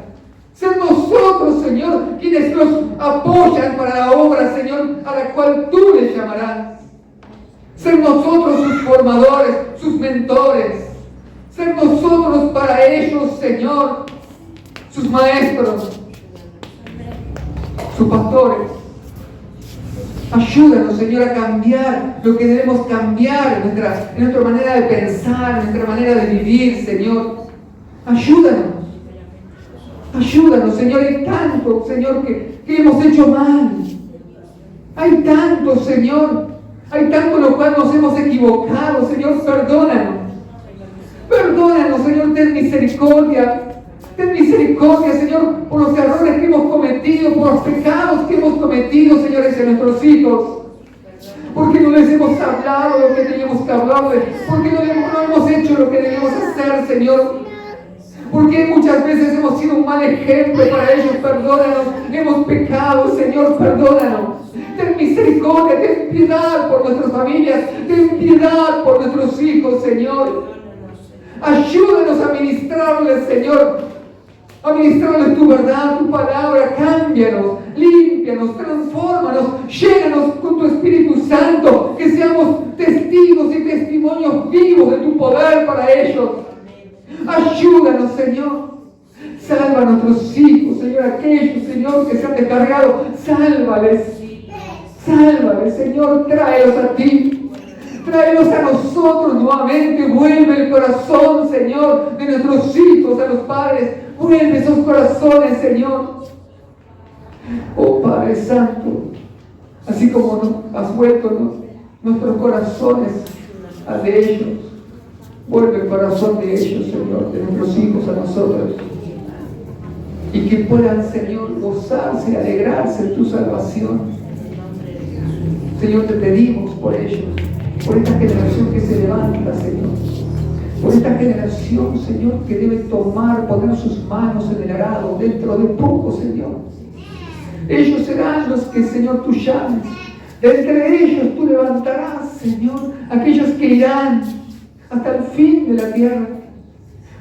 Ser nosotros, Señor, quienes los apoyan para la obra, Señor, a la cual tú les llamarás. Ser nosotros sus formadores, sus mentores. Ser nosotros para ellos, Señor, sus maestros, sus pastores. Ayúdanos, Señor, a cambiar lo que debemos cambiar en nuestra manera de pensar, en nuestra manera de vivir, Señor. Ayúdanos. Ayúdanos, Señor. Hay tanto, Señor, que hemos hecho mal. Hay tanto, Señor. Hay tanto en lo cual nos hemos equivocado, Señor. Perdónanos. Perdónanos, Señor. Ten misericordia. Ten misericordia, Señor, por los errores que hemos cometido, por los pecados que hemos cometido, Señor, hacia nuestros hijos. Porque no les hemos hablado lo que teníamos que hablarles. Porque no hemos hecho lo que debíamos hacer, Señor. Porque muchas veces hemos sido un mal ejemplo para ellos. Perdónanos. Hemos pecado, Señor, perdónanos. Ten misericordia, ten piedad por nuestras familias. Ten piedad por nuestros hijos, Señor. Ayúdanos a ministrarles, Señor. A ministrarles tu verdad, tu palabra. Cámbianos, límpianos, transfórmanos, llénanos con tu Espíritu Santo. Que seamos testigos y testimonios vivos de tu poder para ellos. Ayúdanos, Señor. Salva a nuestros hijos, Señor, aquellos, Señor, que se han descargado. Sálvales. Sálvales, Señor. Tráelos a ti. Tráelos a nosotros nuevamente. Vuelve el corazón, Señor, de nuestros hijos a los padres. Vuelve esos corazones, Señor. Oh Padre Santo, así como has vuelto nuestros corazones al de ellos, vuelve el corazón de ellos, Señor, de nuestros hijos a nosotros. Y que puedan, Señor, gozarse y alegrarse en tu salvación. Señor, te pedimos por ellos, por esta generación que se levanta, Señor. Por esta generación, Señor, que debe poner sus manos en el arado dentro de poco, Señor. Ellos serán los que, Señor, tú llames. De entre ellos tú levantarás, Señor, aquellos que irán hasta el fin de la tierra.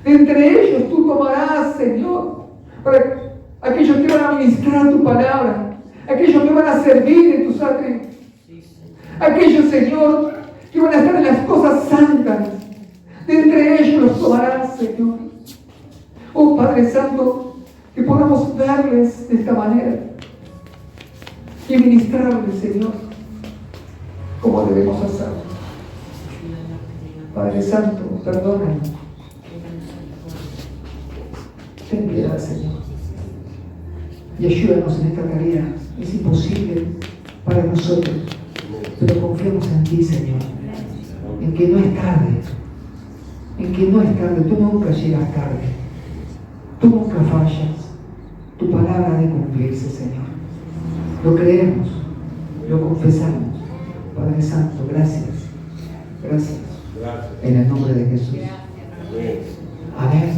De entre ellos tú tomarás, Señor, para aquellos que van a ministrar tu palabra, aquellos que van a servir de tu sangre, aquellos, Señor, que van a estar en las cosas santas. De entre ellos los tomarás, Señor. Oh Padre Santo, que podamos verles de esta manera y ministrarles, Señor, como debemos hacerlo. Padre Santo, perdónanos. Ten piedad, Señor, y ayúdanos en esta tarea. Es imposible para nosotros, pero confiamos en ti, Señor, en que no es tarde. En que no es tarde, tú nunca llegas tarde, tú nunca fallas, tu palabra ha de cumplirse, Señor. Lo creemos, lo confesamos. Padre Santo, gracias, gracias, en el nombre de Jesús. Amén.